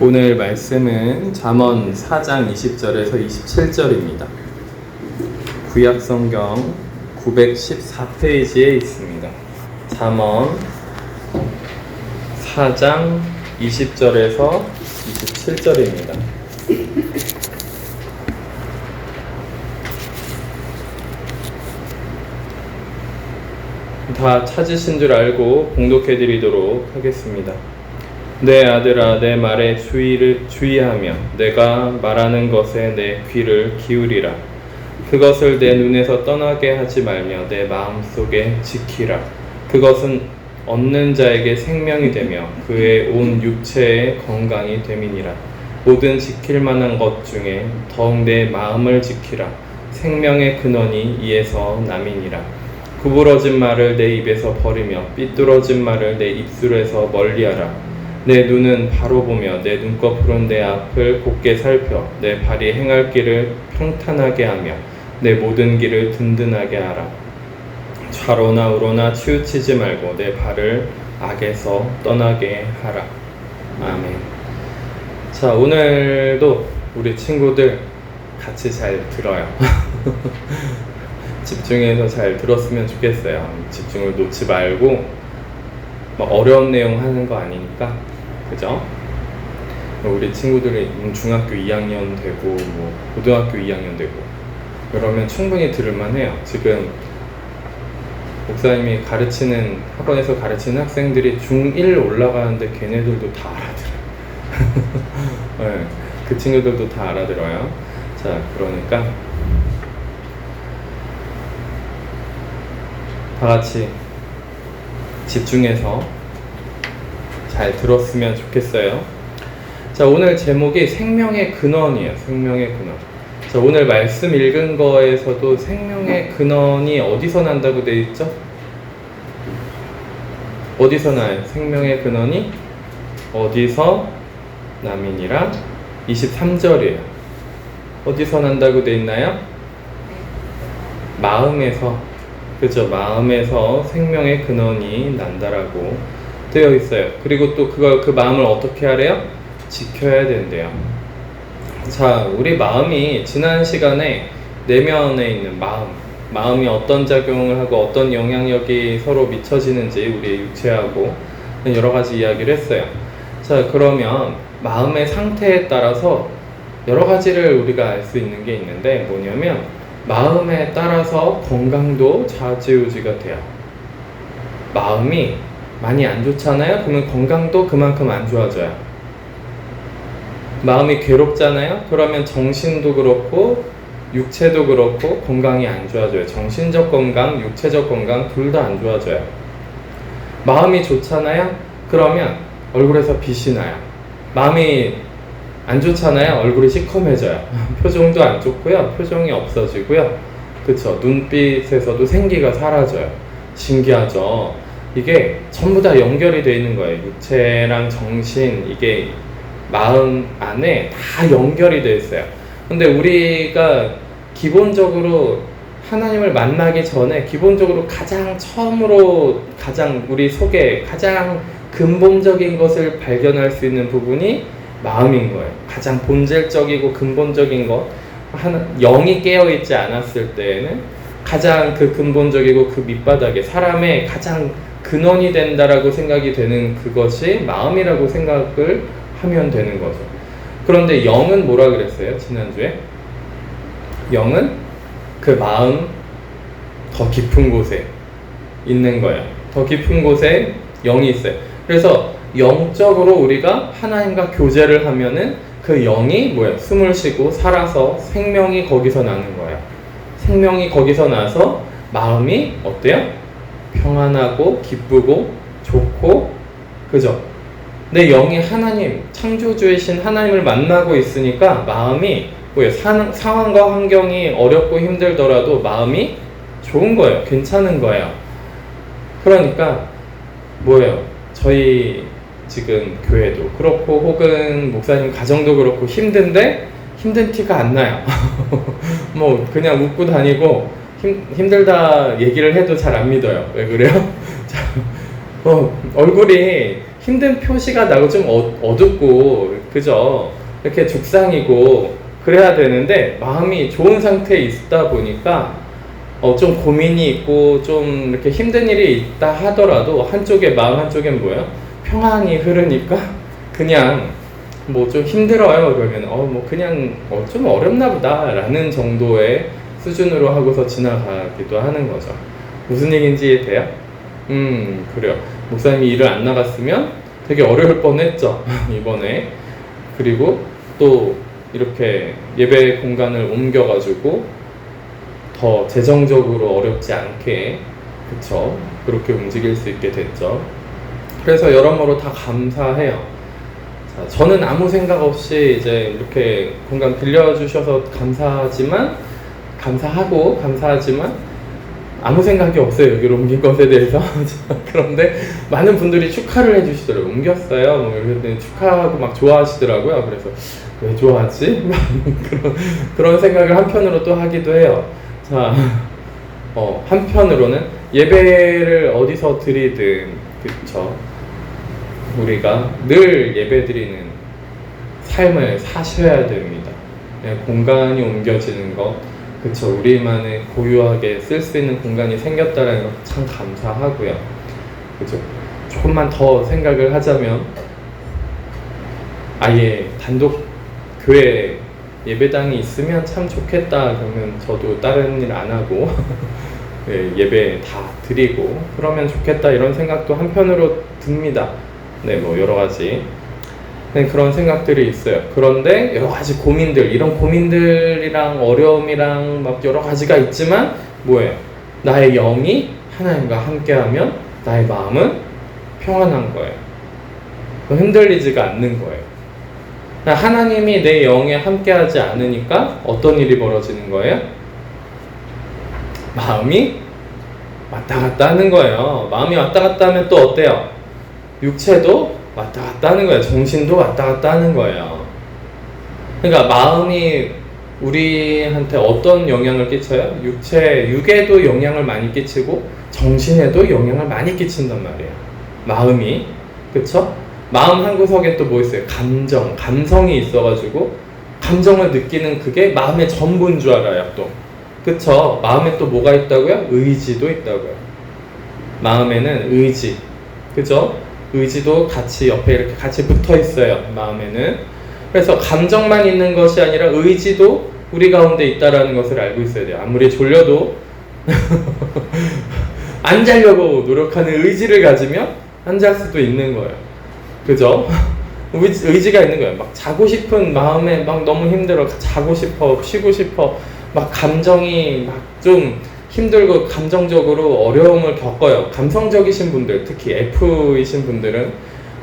오늘 말씀은 잠언 4장 20절에서 27절입니다. 구약성경 914페이지에 있습니다. 잠언 4장 20절에서 27절입니다. 다 찾으신 줄 알고 봉독해드리도록 하겠습니다. 내 아들아, 내 말에 주의하며 내가 말하는 것에 내 귀를 기울이라. 그것을 내 눈에서 떠나게 하지 말며 내 마음속에 지키라. 그것은 얻는 자에게 생명이 되며 그의 온 육체의 건강이 됨이니라. 모든 지킬 만한 것 중에 더욱 내 마음을 지키라. 생명의 근원이 이에서 남이니라. 구부러진 말을 내 입에서 버리며 삐뚤어진 말을 내 입술에서 멀리하라. 내 눈은 바로 보며 내 눈꺼풀은 내 앞을 곧게 살펴 내 발이 행할 길을 평탄하게 하며 내 모든 길을 든든하게 하라. 좌로나 우로나 치우치지 말고 내 발을 악에서 떠나게 하라. 아멘. 자, 오늘도 우리 친구들 같이 잘 들어요. 집중해서 잘 들었으면 좋겠어요. 집중을 놓지 말고 막 어려운 내용 하는 거 아니니까, 그죠? 우리 친구들이 중학교 2학년 되고 고등학교 2학년 되고 그러면 충분히 들을만 해요. 지금 목사님이 가르치는 학원에서 가르치는 학생들이 중1 올라가는데 걔네들도 다 알아들어요. 네, 그 친구들도 다 알아들어요. 자, 그러니까 다 같이 집중해서 잘 들었으면 좋겠어요. 자, 오늘 제목이 생명의 근원이에요. 생명의 근원. 자, 오늘 말씀 읽은 거에서도 생명의 근원이 어디서 난다고 되어 있죠? 어디서 나요? 생명의 근원이 어디서 남이니라. 23절이에요. 어디서 난다고 되어 있나요? 마음에서. 그죠? 마음에서 생명의 근원이 난다라고 되어 있어요. 그리고 또 그 마음을 어떻게 하래요? 지켜야 된대요. 자, 우리 마음이 지난 시간에 내면에 있는 마음이 어떤 작용을 하고 어떤 영향력이 서로 미쳐지는지 우리의 육체하고 여러 가지 이야기를 했어요. 자, 그러면 마음의 상태에 따라서 여러 가지를 우리가 알 수 있는 게 있는데 뭐냐면 마음에 따라서 건강도 좌지우지가 돼요. 마음이 많이 안 좋잖아요? 그러면 건강도 그만큼 안 좋아져요. 마음이 괴롭잖아요? 그러면 정신도 그렇고 육체도 그렇고 건강이 안 좋아져요. 정신적 건강, 육체적 건강 둘 다 안 좋아져요. 마음이 좋잖아요? 그러면 얼굴에서 빛이 나요. 마음이 안 좋잖아요? 얼굴이 시커매져요. 표정도 안 좋고요. 표정이 없어지고요. 그쵸? 눈빛에서도 생기가 사라져요. 신기하죠? 이게 전부 다 연결이 되어 있는 거예요. 육체랑 정신, 이게 마음 안에 다 연결이 되어 있어요. 근데 우리가 기본적으로 하나님을 만나기 전에 기본적으로 처음으로 우리 속에 가장 근본적인 것을 발견할 수 있는 부분이 마음인 거예요. 가장 본질적이고 근본적인 것, 영이 깨어있지 않았을 때에는 가장 그 근본적이고 그 밑바닥에 사람의 가장 근원이 된다라고 생각이 되는 그것이 마음이라고 생각을 하면 되는 거죠. 그런데 영은 뭐라 그랬어요? 지난주에? 영은 그 마음 더 깊은 곳에 있는 거예요. 더 깊은 곳에 영이 있어요. 그래서 영적으로 우리가 하나님과 교제를 하면은 그 영이 뭐예요? 숨을 쉬고 살아서 생명이 거기서 나는 거예요. 생명이 거기서 나서 마음이 어때요? 평안하고 기쁘고 좋고, 그죠? 내 영이 하나님, 창조주이신 하나님을 만나고 있으니까 마음이 뭐예요? 상황과 환경이 어렵고 힘들더라도 마음이 좋은 거예요. 괜찮은 거예요. 그러니까 뭐예요? 저희 지금 교회도 그렇고 혹은 목사님 가정도 그렇고 힘든데 힘든 티가 안 나요. 뭐 그냥 웃고 다니고 힘들다 얘기를 해도 잘 안 믿어요. 왜 그래요? 얼굴이 힘든 표시가 나고 좀 어둡고 그죠? 이렇게 죽상이고 그래야 되는데 마음이 좋은 상태에 있다 보니까 좀 고민이 있고 좀 이렇게 힘든 일이 있다 하더라도 한쪽에 마음 한쪽엔 뭐예요? 평안이 흐르니까 그냥 뭐 좀 힘들어요 그러면 뭐 그냥 좀 어렵나 보다 라는 정도의 수준으로 하고서 지나가기도 하는 거죠. 무슨 얘기인지 돼요? 그래요. 목사님이 일을 안 나갔으면 되게 어려울 뻔했죠 이번에. 그리고 또 이렇게 예배 공간을 옮겨가지고 더 재정적으로 어렵지 않게, 그쵸, 그렇게 움직일 수 있게 됐죠. 그래서 여러모로 다 감사해요. 자, 저는 아무 생각 없이 이제 이렇게 공간 빌려주셔서 감사하지만 아무 생각이 없어요 여기로 옮긴 것에 대해서. 그런데 많은 분들이 축하를 해주시더라고요. 옮겼어요 뭐 이랬더니 축하하고 막 좋아하시더라고요. 그래서 왜 좋아하지? 그런 생각을 한편으로 또 하기도 해요. 자, 한편으로는 예배를 어디서 드리든, 그쵸, 우리가 늘 예배 드리는 삶을 사셔야 됩니다. 공간이 옮겨지는 것, 그쵸, 우리만의 고유하게 쓸 수 있는 공간이 생겼다는 것 참 감사하고요. 그죠? 조금만 더 생각을 하자면 아예 단독 교회 예배당이 있으면 참 좋겠다. 그러면 저도 다른 일 안 하고 예배 다 드리고 그러면 좋겠다 이런 생각도 한편으로 듭니다. 네, 뭐 여러 가지 그런 생각들이 있어요. 그런데 여러 가지 고민들, 이런 고민들이랑 어려움이랑 막 여러 가지가 있지만 뭐예요? 나의 영이 하나님과 함께하면 나의 마음은 평안한 거예요. 흔들리지가 않는 거예요. 하나님이 내 영에 함께하지 않으니까 어떤 일이 벌어지는 거예요? 마음이 왔다 갔다 하는 거예요. 마음이 왔다 갔다 하면 또 어때요? 육체도 왔다 갔다 하는 거예요. 정신도 왔다 갔다 하는 거예요. 그러니까 마음이 우리한테 어떤 영향을 끼쳐요? 육에도 영향을 많이 끼치고 정신에도 영향을 많이 끼친단 말이에요. 마음이. 그쵸? 마음 한 구석에 또 뭐 있어요? 감성이 있어가지고 감정을 느끼는 그게 마음의 전부인 줄 알아요 또. 그쵸? 마음에 또 뭐가 있다고요? 의지도 있다고요. 마음에는 의지, 그죠? 의지도 같이 옆에 이렇게 같이 붙어 있어요 마음에는. 그래서 감정만 있는 것이 아니라 의지도 우리 가운데 있다라는 것을 알고 있어야 돼요. 아무리 졸려도 안 자려고 노력하는 의지를 가지면 안 잘 수도 있는 거예요. 그죠? 의지가 있는 거예요. 막 자고 싶은 마음에 막 너무 힘들어. 자고 싶어. 쉬고 싶어. 막 감정이 막 좀 힘들고 감정적으로 어려움을 겪어요. 감성적이신 분들, 특히 F이신 분들은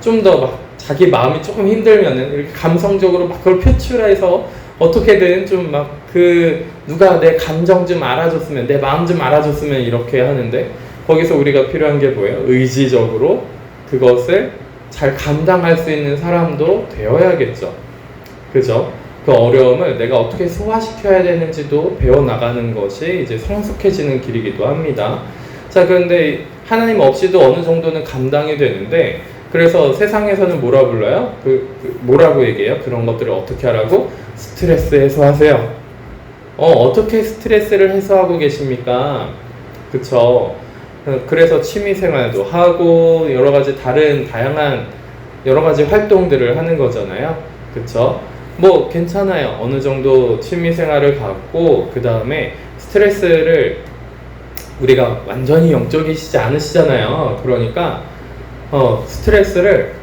좀 더 막 자기 마음이 조금 힘들면은 이렇게 감성적으로 막 그걸 표출해서 어떻게든 좀 막 누가 내 감정 좀 알아줬으면, 내 마음 좀 알아줬으면 이렇게 하는데 거기서 우리가 필요한 게 뭐예요? 의지적으로 그것을 잘 감당할 수 있는 사람도 되어야겠죠. 그죠? 그 어려움을 내가 어떻게 소화시켜야 되는지도 배워나가는 것이 이제 성숙해지는 길이기도 합니다. 자, 그런데 하나님 없이도 어느 정도는 감당이 되는데, 그래서 세상에서는 뭐라 불러요? 뭐라고 얘기해요? 그런 것들을 어떻게 하라고? 스트레스 해소하세요. 어떻게 스트레스를 해소하고 계십니까? 그쵸? 그래서 취미생활도 하고 여러 가지 다양한 여러 가지 활동들을 하는 거잖아요. 그쵸? 뭐 괜찮아요. 어느 정도 취미생활을 갖고 그 다음에 스트레스를, 우리가 완전히 영적이시지 않으시잖아요. 그러니까 스트레스를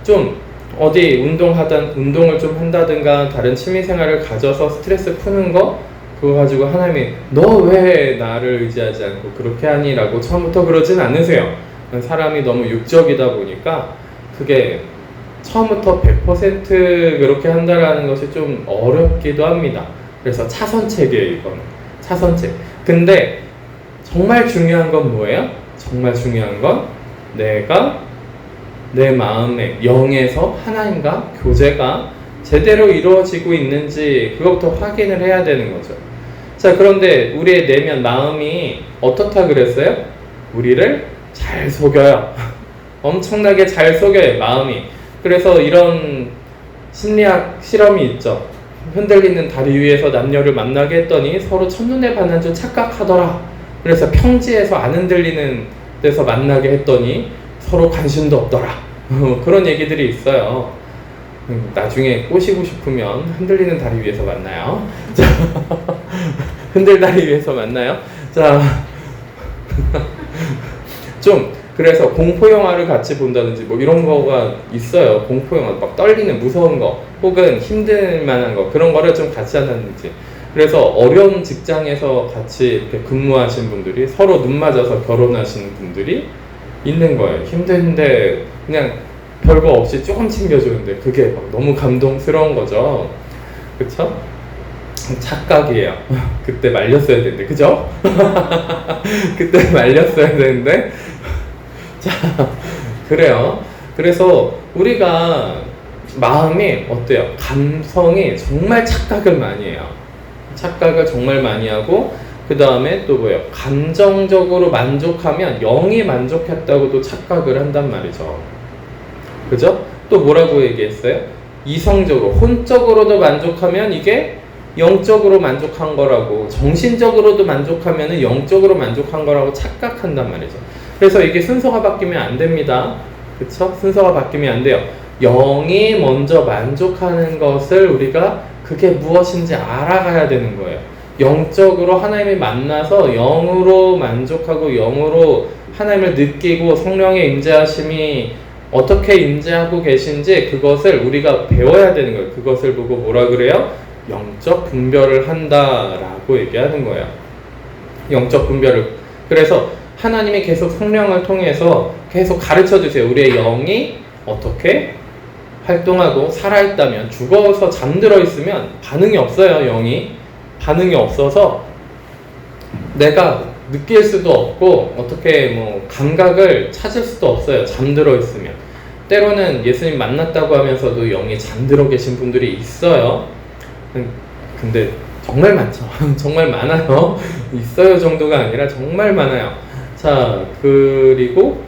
좀 어디 운동을 좀 한다든가 다른 취미생활을 가져서 스트레스 푸는 거, 그거 가지고 하나님이 너 왜 나를 의지하지 않고 그렇게 하니? 라고 처음부터 그러진 않으세요. 사람이 너무 육적이다 보니까 그게 처음부터 100% 그렇게 한다라는 것이 좀 어렵기도 합니다. 그래서 차선책이에요, 이거는. 차선책. 근데 정말 중요한 건 뭐예요? 정말 중요한 건 내가 내 마음의 영에서 하나님과 교제가 제대로 이루어지고 있는지 그것부터 확인을 해야 되는 거죠. 자, 그런데 우리의 내면 마음이 어떻다 그랬어요? 우리를 잘 속여요. 엄청나게 잘 속여요, 마음이. 그래서 이런 심리학 실험이 있죠. 흔들리는 다리 위에서 남녀를 만나게 했더니 서로 첫눈에 반한 줄 착각하더라. 그래서 평지에서 안 흔들리는 데서 만나게 했더니 서로 관심도 없더라. 그런 얘기들이 있어요. 나중에 꼬시고 싶으면 흔들리는 다리 위에서 만나요. 자, 흔들다리 위에서 만나요. 자, 좀 그래서 공포 영화를 같이 본다든지 뭐 이런 거가 있어요. 공포 영화 막 떨리는 무서운 거 혹은 힘들 만한 거 그런 거를 좀 같이 한다든지. 그래서 어려운 직장에서 같이 이렇게 근무하신 분들이 서로 눈 맞아서 결혼하시는 분들이 있는 거예요. 힘든데 그냥 별거 없이 조금 챙겨주는데 그게 막 너무 감동스러운 거죠. 그쵸? 착각이에요. 그때 말렸어야 되는데, 그죠? 그때 말렸어야 되는데. 자, 그래요. 그래서 우리가 마음이 어때요? 감성이 정말 착각을 많이 해요. 착각을 정말 많이 하고, 그 다음에 또 뭐예요? 감정적으로 만족하면 영이 만족했다고도 착각을 한단 말이죠. 그죠? 또 뭐라고 얘기했어요? 이성적으로, 혼적으로도 만족하면 이게 영적으로 만족한 거라고, 정신적으로도 만족하면 영적으로 만족한 거라고 착각한단 말이죠. 그래서 이게 순서가 바뀌면 안 됩니다. 그쵸? 순서가 바뀌면 안 돼요. 영이 먼저 만족하는 것을 우리가 그게 무엇인지 알아가야 되는 거예요. 영적으로 하나님이 만나서 영으로 만족하고 영으로 하나님을 느끼고 성령의 임재하심이 어떻게 임재하고 계신지 그것을 우리가 배워야 되는 거예요. 그것을 보고 뭐라 그래요? 영적 분별을 한다라고 얘기하는 거예요. 영적 분별을. 그래서 하나님이 계속 성령을 통해서 계속 가르쳐 주세요. 우리의 영이 어떻게 활동하고 살아있다면, 죽어서 잠들어 있으면 반응이 없어요. 영이 반응이 없어서 내가 느낄 수도 없고 어떻게 뭐 감각을 찾을 수도 없어요. 잠들어 있으면. 때로는 예수님 만났다고 하면서도 영이 잠들어 계신 분들이 있어요. 근데 정말 많죠. 정말 많아요. 있어요 정도가 아니라 정말 많아요. 자, 그리고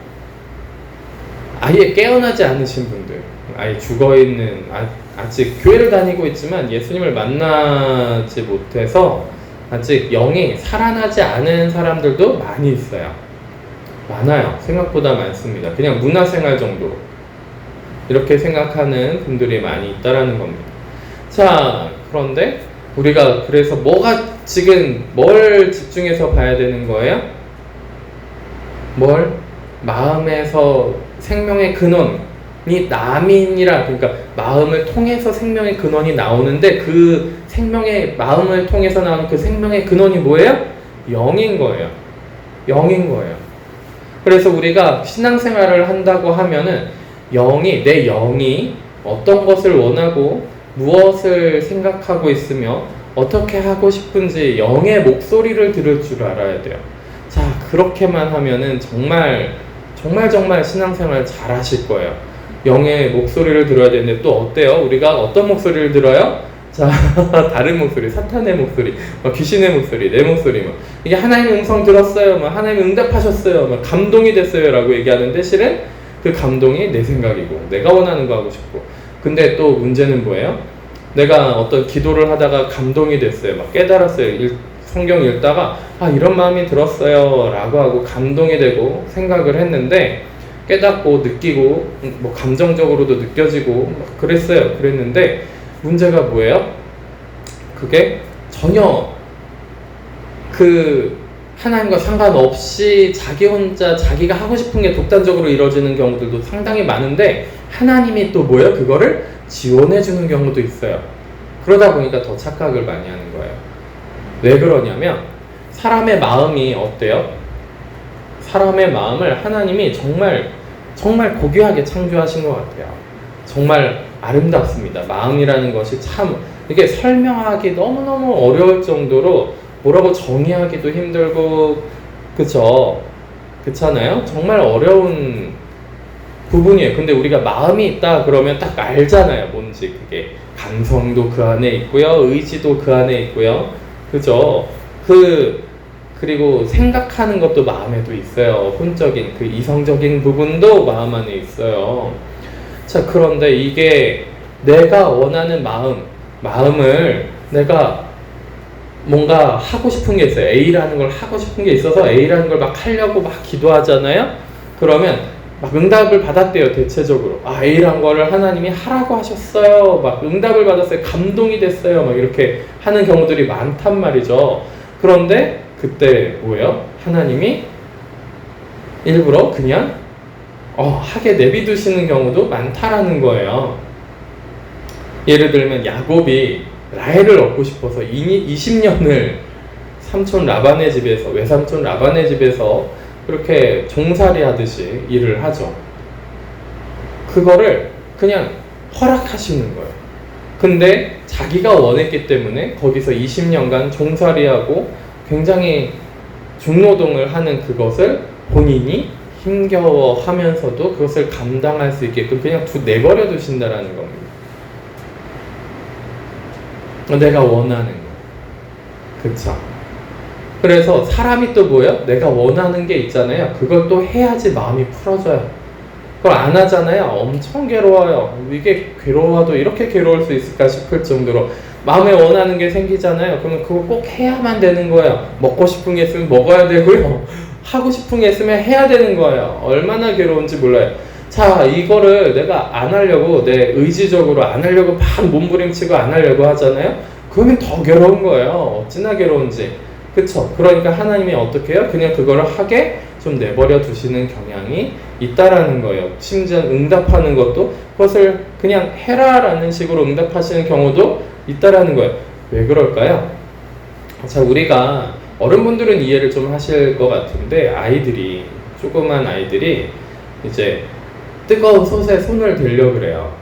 아예 깨어나지 않으신 분들, 아예 죽어있는, 아직 교회를 다니고 있지만 예수님을 만나지 못해서 아직 영이 살아나지 않은 사람들도 많이 있어요. 많아요. 생각보다 많습니다. 그냥 문화생활 정도로 이렇게 생각하는 분들이 많이 있다라는 겁니다. 자, 그런데 우리가 그래서 지금 뭘 집중해서 봐야 되는 거예요? 뭘? 마음에서 생명의 근원이 남인이라, 그러니까 마음을 통해서 생명의 근원이 나오는데 그 생명의, 마음을 통해서 나오는 그 생명의 근원이 뭐예요? 영인 거예요. 영인 거예요. 그래서 우리가 신앙생활을 한다고 하면은 내 영이 어떤 것을 원하고 무엇을 생각하고 있으며 어떻게 하고 싶은지 영의 목소리를 들을 줄 알아야 돼요. 자, 그렇게만 하면은 정말 신앙생활 잘 하실 거예요. 영의 목소리를 들어야 되는데 또 어때요? 우리가 어떤 목소리를 들어요? 자, 다른 목소리, 사탄의 목소리, 귀신의 목소리, 내 목소리, 이게 하나님의 음성 들었어요, 하나님이 응답하셨어요, 감동이 됐어요 라고 얘기하는데 실은 그 감동이 내 생각이고 내가 원하는 거 하고 싶고. 근데 또 문제는 뭐예요? 내가 어떤 기도를 하다가 감동이 됐어요, 깨달았어요, 성경 읽다가 이런 마음이 들었어요 라고 하고 감동이 되고 생각을 했는데, 깨닫고 느끼고 감정적으로도 느껴지고 그랬는데 문제가 뭐예요? 그게 전혀 그 하나님과 상관없이 자기 혼자 자기가 하고 싶은 게 독단적으로 이루어지는 경우들도 상당히 많은데, 하나님이 또 뭐예요? 그거를 지원해 주는 경우도 있어요. 그러다 보니까 더 착각을 많이 하는 거예요. 왜 그러냐면 사람의 마음이 어때요? 사람의 마음을 하나님이 정말 고귀하게 창조하신 것 같아요. 정말 아름답습니다. 마음이라는 것이 참 이게 설명하기 너무너무 어려울 정도로 뭐라고 정의하기도 힘들고, 그렇잖아요? 정말 어려운 부분이에요. 근데 우리가 마음이 있다 그러면 딱 알잖아요. 뭔지. 그게 감성도 그 안에 있고요, 의지도 그 안에 있고요, 그죠? 그리고 생각하는 것도 마음에도 있어요. 혼적인 그 이성적인 부분도 마음 안에 있어요. 자, 그런데 이게 내가 원하는 마음을 내가 뭔가 하고 싶은 게 있어요. A라는 걸 하고 싶은 게 있어서 A라는 걸 막 하려고 막 기도하잖아요. 그러면 막 응답을 받았대요. 대체적으로 A라는 거를 하나님이 하라고 하셨어요. 막 응답을 받았어요. 감동이 됐어요. 막 이렇게 하는 경우들이 많단 말이죠. 그런데 그때 뭐예요? 하나님이 일부러 그냥 하게 내비두시는 경우도 많다라는 거예요. 예를 들면 야곱이 라헬을 얻고 싶어서 20년을 삼촌 라반의 집에서, 외삼촌 라반의 집에서 그렇게 종살이 하듯이 일을 하죠. 그거를 그냥 허락하시는 거예요. 근데 자기가 원했기 때문에 거기서 20년간 종살이하고 굉장히 중노동을 하는 그것을 본인이 힘겨워하면서도 그것을 감당할 수 있게끔 그냥 내버려 두신다라는 겁니다. 내가 원하는 거. 그쵸? 그래서 사람이 또 뭐예요? 내가 원하는 게 있잖아요. 그걸 또 해야지 마음이 풀어져요. 그걸 안 하잖아요. 엄청 괴로워요. 이게 괴로워도 이렇게 괴로울 수 있을까 싶을 정도로 마음에 원하는 게 생기잖아요. 그러면 그거 꼭 해야만 되는 거예요. 먹고 싶은 게 있으면 먹어야 되고요. 하고 싶은 게 있으면 해야 되는 거예요. 얼마나 괴로운지 몰라요. 자, 이거를 내가 안 하려고, 내 의지적으로 안 하려고 막 몸부림치고 안 하려고 하잖아요. 그러면 더 괴로운 거예요. 어찌나 괴로운지. 그쵸? 그러니까 하나님이 어떻게 해요? 그냥 그거를 하게 좀 내버려 두시는 경향이 있다라는 거예요. 심지어 응답하는 것도 그것을 그냥 해라라는 식으로 응답하시는 경우도 있다라는 거예요. 왜 그럴까요? 자, 우리가 어른분들은 이해를 좀 하실 것 같은데 조그만 아이들이 이제 뜨거운 솥에 손을 대려고 그래요.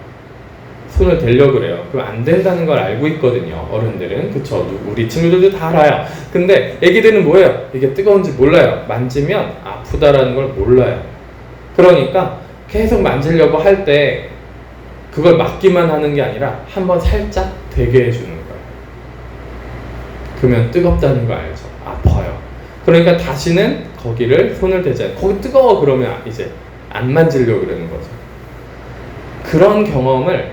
그럼 안 된다는 걸 알고 있거든요. 어른들은. 그쵸? 우리 친구들도 다 알아요. 근데 애기들은 뭐예요? 이게 뜨거운지 몰라요. 만지면 아프다라는 걸 몰라요. 그러니까 계속 만지려고 할 때 그걸 막기만 하는 게 아니라 한번 살짝 되게 해주는 거예요. 그러면 뜨겁다는 거 알죠? 아파요. 그러니까 다시는 거기를 손을 대잖아요. 거기 뜨거워 그러면 이제 안 만지려고 그러는 거죠. 그런 경험을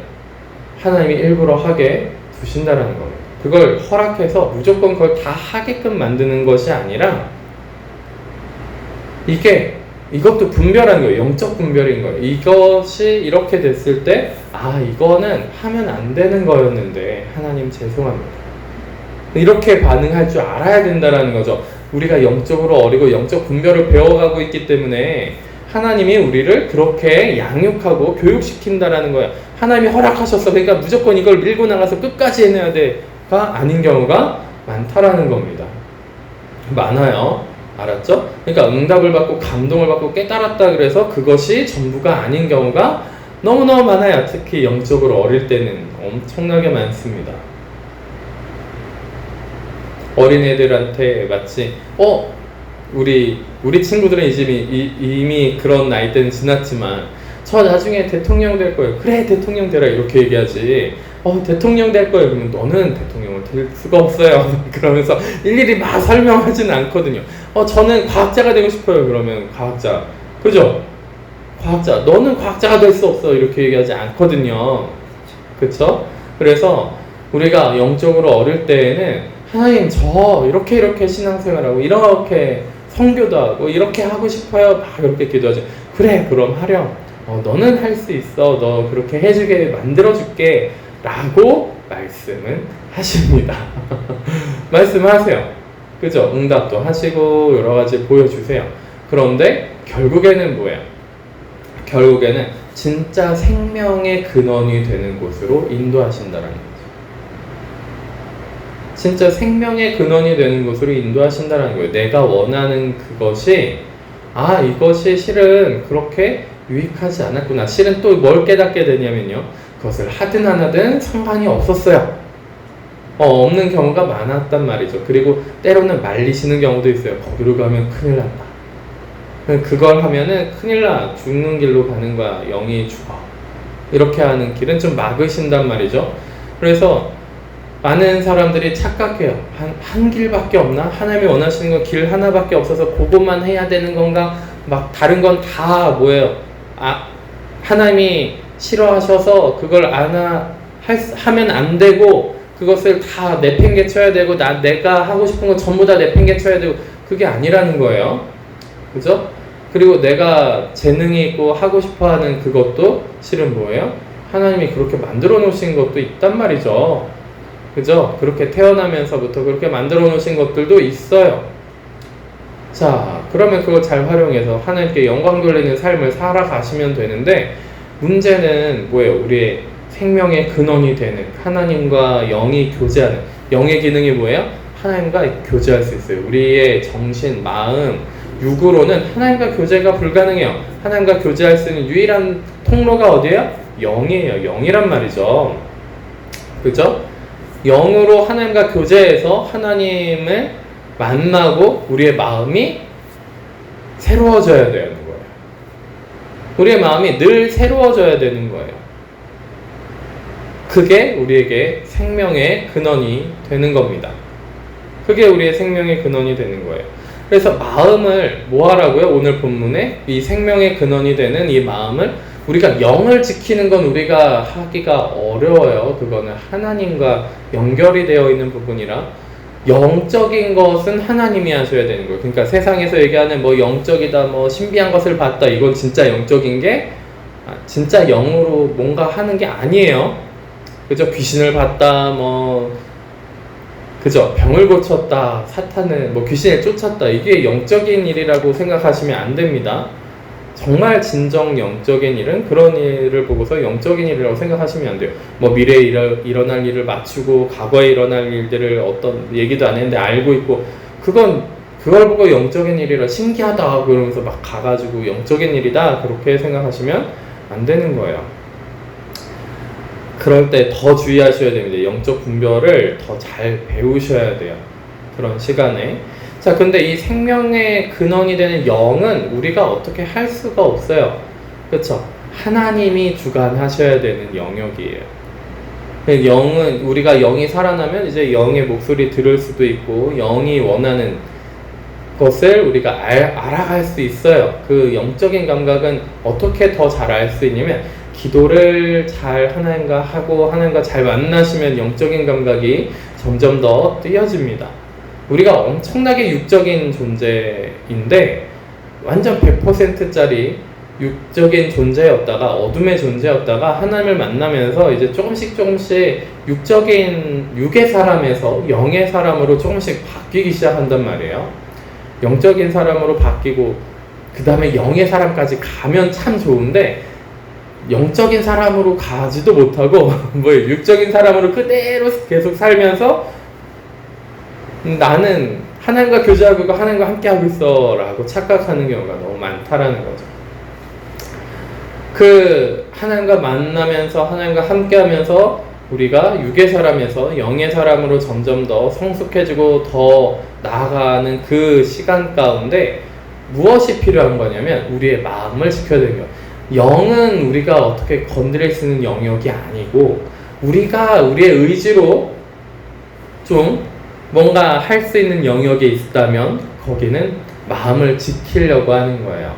하나님이 일부러 하게 두신다라는 겁니다. 그걸 허락해서 무조건 그걸 다 하게끔 만드는 것이 아니라 이것도 분별하는 거예요. 영적 분별인 거예요. 이것이 이렇게 됐을 때 이거는 하면 안 되는 거였는데 하나님 죄송합니다. 이렇게 반응할 줄 알아야 된다라는 거죠. 우리가 영적으로 어리고 영적 분별을 배워가고 있기 때문에 하나님이 우리를 그렇게 양육하고 교육시킨다라는 거예요. 하나님이 허락하셨어. 그러니까 무조건 이걸 밀고 나가서 끝까지 해내야 돼가 아닌 경우가 많다라는 겁니다. 많아요. 알았죠? 그러니까 응답을 받고 감동을 받고 깨달았다 그래서 그것이 전부가 아닌 경우가 너무너무 많아요. 특히 영적으로 어릴 때는 엄청나게 많습니다. 어린애들한테 마치 우리 친구들은 이미 그런 나이 때는 지났지만 저 나중에 대통령 될 거예요. 그래 대통령 되라 이렇게 얘기하지. 대통령 될 거예요. 그러면 너는 대통령을 될 수가 없어요. 그러면서 일일이 막 설명하지는 않거든요. 저는 과학자가 되고 싶어요. 그러면 과학자. 그죠? 과학자. 너는 과학자가 될 수 없어. 이렇게 얘기하지 않거든요. 그쵸? 그래서 우리가 영적으로 어릴 때에는 하나님 저 이렇게 신앙생활하고 이렇게 성교도 하고 이렇게 하고 싶어요. 막 그렇게 기도하죠. 그래 그럼 하렴. 너는 할 수 있어. 너 그렇게 해주게 만들어줄게 라고 말씀은 하십니다. 말씀하세요. 그죠? 응답도 하시고 여러가지 보여주세요. 그런데 결국에는 뭐예요? 결국에는 진짜 생명의 근원이 되는 곳으로 인도하신다는 거죠. 진짜 생명의 근원이 되는 곳으로 인도하신다는 거예요. 내가 원하는 그것이 이것이 실은 그렇게 유익하지 않았구나. 실은 또 뭘 깨닫게 되냐면요. 그것을 하든 안 하든 상관이 없었어요. 없는 경우가 많았단 말이죠. 그리고 때로는 말리시는 경우도 있어요. 거기로 가면 큰일 난다. 그걸 하면은 큰일 나. 죽는 길로 가는 거야. 영이 죽어. 이렇게 하는 길은 좀 막으신단 말이죠. 그래서 많은 사람들이 착각해요. 한 길밖에 없나? 하나님이 원하시는 건 길 하나밖에 없어서 그것만 해야 되는 건가? 막 다른 건 다 뭐예요? 하나님이 싫어하셔서 그걸 안 하면 안 되고 그것을 다 내팽개쳐야 되고 내가 하고 싶은 거 전부 다 내팽개쳐야 되고 그게 아니라는 거예요. 그죠? 그리고 내가 재능이 있고 하고 싶어하는 그것도 실은 뭐예요? 하나님이 그렇게 만들어 놓으신 것도 있단 말이죠. 그죠? 그렇게 태어나면서부터 그렇게 만들어 놓으신 것들도 있어요. 자, 그러면 그걸 잘 활용해서 하나님께 영광 돌리는 삶을 살아가시면 되는데, 문제는 뭐예요? 우리의 생명의 근원이 되는 하나님과 영이 교제하는, 영의 기능이 뭐예요? 하나님과 교제할 수 있어요. 우리의 정신, 마음, 육으로는 하나님과 교제가 불가능해요. 하나님과 교제할 수 있는 유일한 통로가 어디예요? 영이에요. 영이란 말이죠. 그죠? 영으로 하나님과 교제해서 하나님을 만나고 우리의 마음이 새로워져야 되는 거예요. 우리의 마음이 늘 새로워져야 되는 거예요. 그게 우리에게 생명의 근원이 되는 겁니다. 그게 우리의 생명의 근원이 되는 거예요. 그래서 마음을 뭐 하라고요? 오늘 본문에 이 생명의 근원이 되는 이 마음을 우리가 영을 지키는 건 우리가 하기가 어려워요. 그거는 하나님과 연결이 되어 있는 부분이라 영적인 것은 하나님이 하셔야 되는 거예요. 그러니까 세상에서 얘기하는 뭐 영적이다, 뭐 신비한 것을 봤다, 이건 진짜 영적인 게 진짜 영으로 뭔가 하는 게 아니에요. 그죠? 귀신을 봤다, 뭐 그죠? 병을 고쳤다, 사탄을 뭐 귀신을 쫓았다, 이게 영적인 일이라고 생각하시면 안 됩니다. 정말 진정 영적인 일은 그런 일을 보고서 영적인 일이라고 생각하시면 안 돼요. 뭐 미래에 일어날 일을 맞추고 과거에 일어날 일들을 어떤 얘기도 안 했는데 알고 있고, 그걸 보고 영적인 일이라 신기하다 그러면서 막 가가지고 영적인 일이다 그렇게 생각하시면 안 되는 거예요. 그럴 때 더 주의하셔야 됩니다. 영적 분별을 더 잘 배우셔야 돼요. 그런 시간에. 자, 근데 이 생명의 근원이 되는 영은 우리가 어떻게 할 수가 없어요. 그렇죠? 하나님이 주관하셔야 되는 영역이에요. 영은, 우리가 영이 살아나면 이제 영의 목소리 들을 수도 있고, 영이 원하는 것을 우리가 알아갈 수 있어요. 그 영적인 감각은 어떻게 더 잘 알 수 있냐면, 기도를 잘 하나님과 하고 하나님과 잘 만나시면 영적인 감각이 점점 더 띄어집니다. 우리가 엄청나게 육적인 존재인데 완전 100%짜리 육적인 존재였다가 어둠의 존재였다가 하나님을 만나면서 이제 조금씩 육의 사람에서 영의 사람으로 조금씩 바뀌기 시작한단 말이에요. 영적인 사람으로 바뀌고 그 다음에 영의 사람까지 가면 참 좋은데, 영적인 사람으로 가지도 못하고 뭐 육적인 사람으로 그대로 계속 살면서 나는 하나님과 교제하고 있고 하나님과 함께하고 있어 라고 착각하는 경우가 너무 많다라는 거죠. 그 하나님과 만나면서 하나님과 함께하면서 우리가 육의 사람에서 영의 사람으로 점점 더 성숙해지고 더 나아가는 그 시간 가운데 무엇이 필요한 거냐면 우리의 마음을 지켜야 되는 거예요. 영은 우리가 어떻게 건드릴 수 있는 영역이 아니고, 우리가 우리의 의지로 좀 뭔가 할 수 있는 영역에 있다면 거기는 마음을 지키려고 하는 거예요.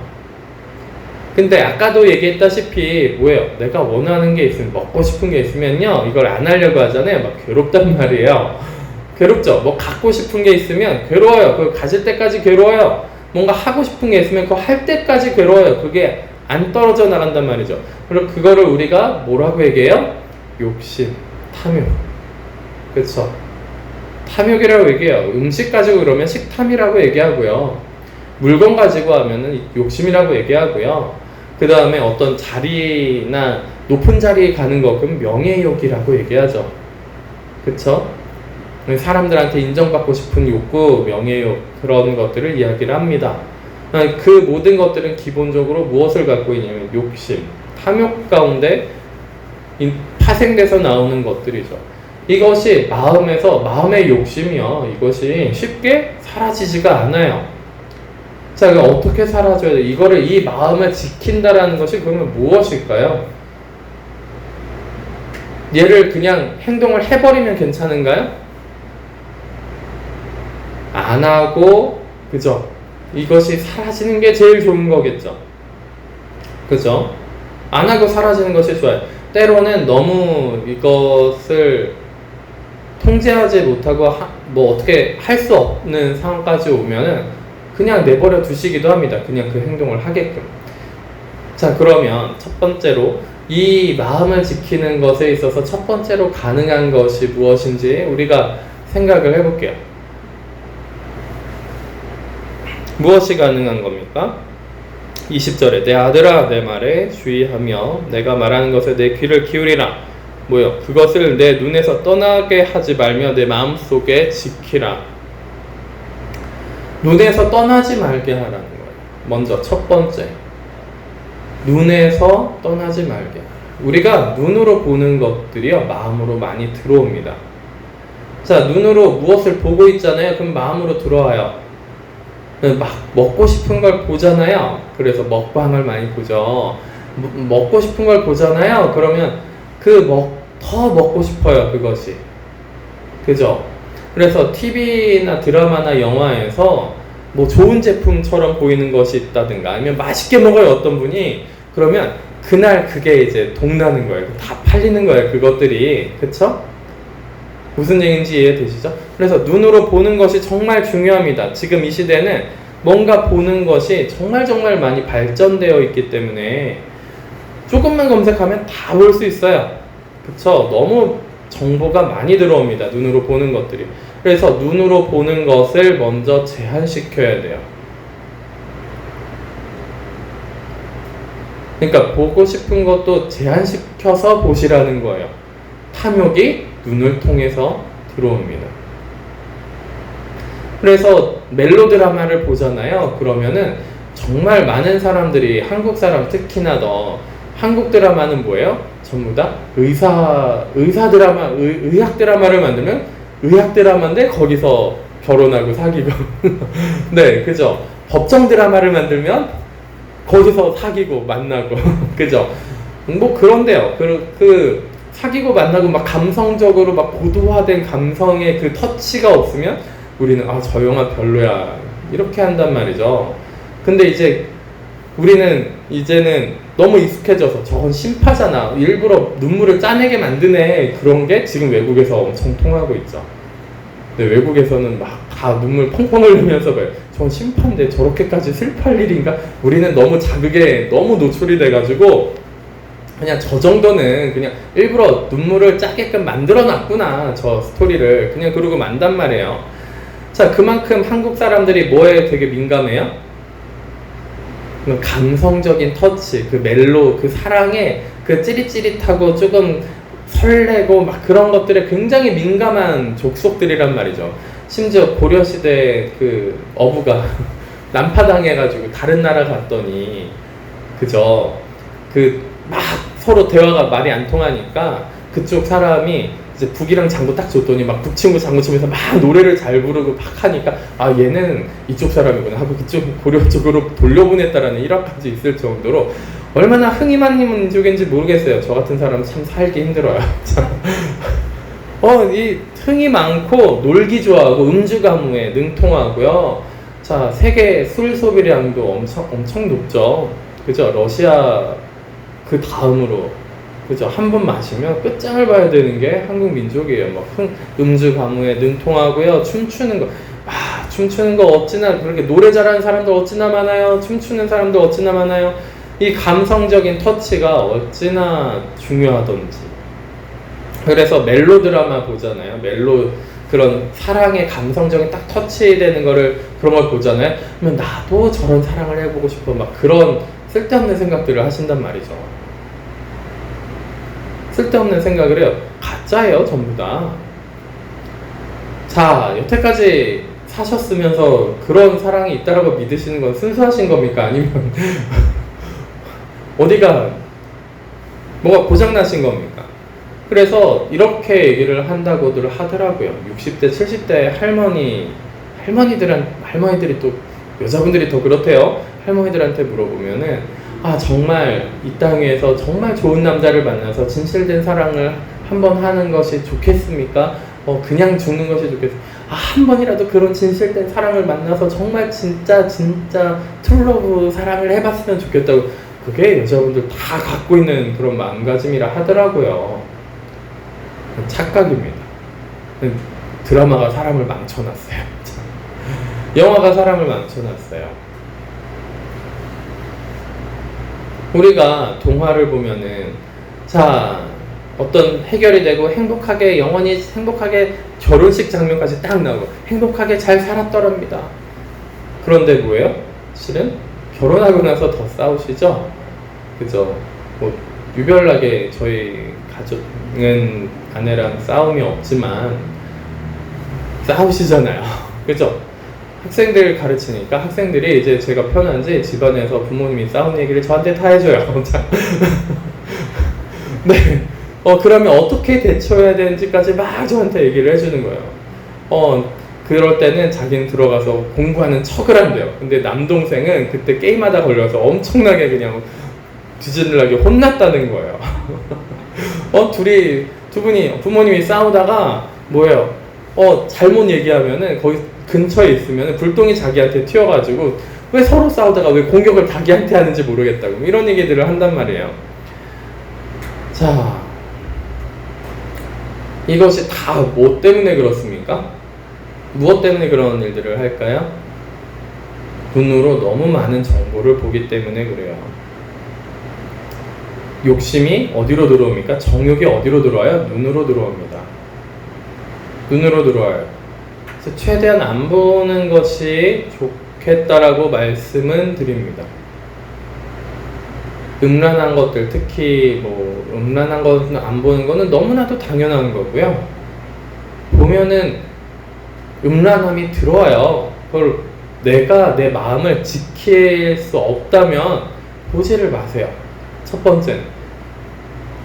근데 아까도 얘기했다시피 뭐예요? 내가 원하는 게 있으면, 먹고 싶은 게 있으면요 이걸 안 하려고 하잖아요. 막 괴롭단 말이에요. 괴롭죠? 뭐 갖고 싶은 게 있으면 괴로워요. 그걸 가질 때까지 괴로워요. 뭔가 하고 싶은 게 있으면 그거 할 때까지 괴로워요. 그게 안 떨어져 나간단 말이죠. 그리고 그거를 우리가 뭐라고 얘기해요? 욕심, 탐욕. 그렇죠? 탐욕이라고 얘기해요. 음식 가지고 그러면 식탐이라고 얘기하고요. 물건 가지고 하면은 욕심이라고 얘기하고요. 그 다음에 어떤 자리나 높은 자리에 가는 거, 그럼 명예욕이라고 얘기하죠. 그쵸? 사람들한테 인정받고 싶은 욕구, 명예욕, 그런 것들을 이야기를 합니다. 그 모든 것들은 기본적으로 무엇을 갖고 있냐면 욕심, 탐욕 가운데 파생돼서 나오는 것들이죠. 이것이 마음의 욕심이요, 이것이 쉽게 사라지지가 않아요. 자, 그럼 어떻게 사라져야 돼? 이 마음을 지킨다라는 것이 그러면 무엇일까요? 얘를 그냥 행동을 해버리면 괜찮은가요? 안 하고, 그죠? 이것이 사라지는 게 제일 좋은 거겠죠. 그죠? 안 하고 사라지는 것이 좋아요. 때로는 너무 이것을 통제하지 못하고 뭐 어떻게 할 수 없는 상황까지 오면은 그냥 내버려 두시기도 합니다. 그냥 그 행동을 하게끔. 자, 그러면 첫 번째로 이 마음을 지키는 것에 있어서 첫 번째로 가능한 것이 무엇인지 우리가 생각을 해볼게요. 무엇이 가능한 겁니까? 20절에 내 아들아 내 말에 주의하며 내가 말하는 것에 내 귀를 기울이라. 뭐요? 그것을 내 눈에서 떠나게 하지 말며 내 마음속에 지키라. 눈에서 떠나지 말게 하라는 거예요. 먼저 첫 번째, 눈에서 떠나지 말게. 우리가 눈으로 보는 것들이요 마음으로 많이 들어옵니다. 자, 눈으로 무엇을 보고 있잖아요. 그럼 마음으로 들어와요. 막 먹고 싶은 걸 보잖아요. 그래서 먹방을 많이 보죠. 먹고 싶은 걸 보잖아요. 그러면 더 먹고 싶어요. 그것이. 그죠? 그래서 TV나 드라마나 영화에서 뭐 좋은 제품처럼 보이는 것이 있다든가 아니면 맛있게 먹어요. 어떤 분이. 그러면 그날 그게 이제 동나는 거예요. 다 팔리는 거예요. 그것들이. 그쵸? 무슨 얘기인지 이해되시죠? 그래서 눈으로 보는 것이 정말 중요합니다. 지금 이 시대는 뭔가 보는 것이 정말 많이 발전되어 있기 때문에 조금만 검색하면 다 볼 수 있어요. 그쵸? 너무 정보가 많이 들어옵니다. 눈으로 보는 것들이. 그래서 눈으로 보는 것을 먼저 제한시켜야 돼요. 그러니까 보고 싶은 것도 제한시켜서 보시라는 거예요. 탐욕이 눈을 통해서 들어옵니다. 그래서 멜로드라마를 보잖아요. 그러면은 정말 많은 사람들이, 한국 사람 특히나 한국 드라마는 뭐예요? 전부 다 의학 드라마를 만들면 의학 드라마인데 거기서 결혼하고 사귀고 네, 그죠? 법정 드라마를 만들면 거기서 사귀고 만나고 그죠? 뭐 그런데요. 그 사귀고 만나고 막 감성적으로 막 고도화된 감성의 그 터치가 없으면 우리는 저 영화 별로야 이렇게 한단 말이죠. 근데 이제 우리는 이제는 너무 익숙해져서 저건 심파잖아, 일부러 눈물을 짜내게 만드네, 그런 게 지금 외국에서 엄청 통하고 있죠. 근데 외국에서는 막 다 눈물 펑펑 흘리면서 봐요. 저건 심파인데 저렇게까지 슬퍼할 일인가? 우리는 너무 자극에 너무 노출이 돼가지고 그냥 저 정도는 그냥 일부러 눈물을 짜게끔 만들어 놨구나, 저 스토리를. 그냥 그러고 만단 말이에요. 자, 그만큼 한국 사람들이 뭐에 되게 민감해요? 감성적인 터치, 그 멜로, 그 사랑에 그 찌릿찌릿하고 조금 설레고 막 그런 것들에 굉장히 민감한 족속들이란 말이죠. 심지어 고려시대 그 어부가 난파당해가지고 다른 나라 갔더니, 그죠? 막 서로 대화가 말이 안 통하니까 그쪽 사람이 이제 북이랑 장구 딱 줬더니 막 북친구 장구 치면서 막 노래를 잘 부르고 막 하니까 얘는 이쪽 사람이구나 하고 그쪽 고려 쪽으로 돌려보냈다라는 일화까지 있을 정도로 얼마나 흥이 많은 민족인지 모르겠어요. 저 같은 사람 참 살기 힘들어요. 이 흥이 많고 놀기 좋아하고 음주 가무에 능통하고요. 자, 세계 술 소비량도 엄청 높죠. 그죠? 러시아 그 다음으로, 그죠? 한 번 마시면 끝장을 봐야 되는 게 한국 민족이에요. 막 음주 가무에 능통하고요. 춤추는 거 어찌나 그렇게 노래 잘하는 사람들 어찌나 많아요. 춤추는 사람들 어찌나 많아요. 이 감성적인 터치가 어찌나 중요하던지. 그래서 멜로드라마 보잖아요. 그런 사랑의 감성적인 딱 터치되는 그런 걸 보잖아요. 그러면 나도 저런 사랑을 해보고 싶어. 막 그런 쓸데없는 생각들을 하신단 말이죠. 쓸데없는 생각을 해요. 가짜예요, 전부 다. 자, 여태까지 사셨으면서 그런 사랑이 있다라고 믿으시는 건 순수하신 겁니까? 아니면 어디가 뭐가 고장나신 겁니까? 그래서 이렇게 얘기를 한다고들 하더라고요. 60대, 70대 할머니들이 또 여자분들이 더 그렇대요. 할머니들한테 물어보면은 정말 이 땅 위에서 정말 좋은 남자를 만나서 진실된 사랑을 한번 하는 것이 좋겠습니까? 그냥 죽는 것이 좋겠습니까? 한 번이라도 그런 진실된 사랑을 만나서 정말 진짜 트루러브 사랑을 해봤으면 좋겠다고. 그게 여자분들 다 갖고 있는 그런 마음가짐이라 하더라고요. 착각입니다. 드라마가 사람을 망쳐놨어요. 영화가 사람을 망쳐놨어요. 우리가 동화를 보면은 자 어떤 해결이 되고 행복하게 영원히 행복하게 결혼식 장면까지 딱 나오고 행복하게 잘 살았더랍니다. 그런데 뭐예요? 실은 결혼하고 나서 더 싸우시죠? 그죠? 뭐 유별나게 저희 가족은 아내랑 싸움이 없지만 싸우시잖아요. 그죠? 학생들 가르치니까 학생들이 이제 제가 편한지 집안에서 부모님이 싸운 얘기를 저한테 다 해줘요. 네. 그러면 어떻게 대처해야 되는지까지 막 저한테 얘기를 해주는 거예요. 그럴 때는 자기는 들어가서 공부하는 척을 한대요. 근데 남동생은 그때 게임하다 걸려서 엄청나게 그냥 뒤집는하게 혼났다는 거예요. 두 분이 부모님이 싸우다가 뭐예요? 잘못 얘기하면은 거기 근처에 있으면 불똥이 자기한테 튀어가지고 왜 서로 싸우다가 왜 공격을 자기한테 하는지 모르겠다고 이런 얘기들을 한단 말이에요. 자, 이것이 다 뭐 때문에 그렇습니까? 무엇 때문에 그런 일들을 할까요? 눈으로 너무 많은 정보를 보기 때문에 그래요. 욕심이 어디로 들어옵니까? 정욕이 어디로 들어와요? 눈으로 들어옵니다. 눈으로 들어와요. 그래서 최대한 안 보는 것이 좋겠다라고 말씀은 드립니다. 음란한 것들, 특히 뭐 음란한 것은 안 보는 거는 너무나도 당연한 거고요. 보면은 음란함이 들어와요. 그걸 내가 내 마음을 지킬 수 없다면 보지를 마세요. 첫 번째는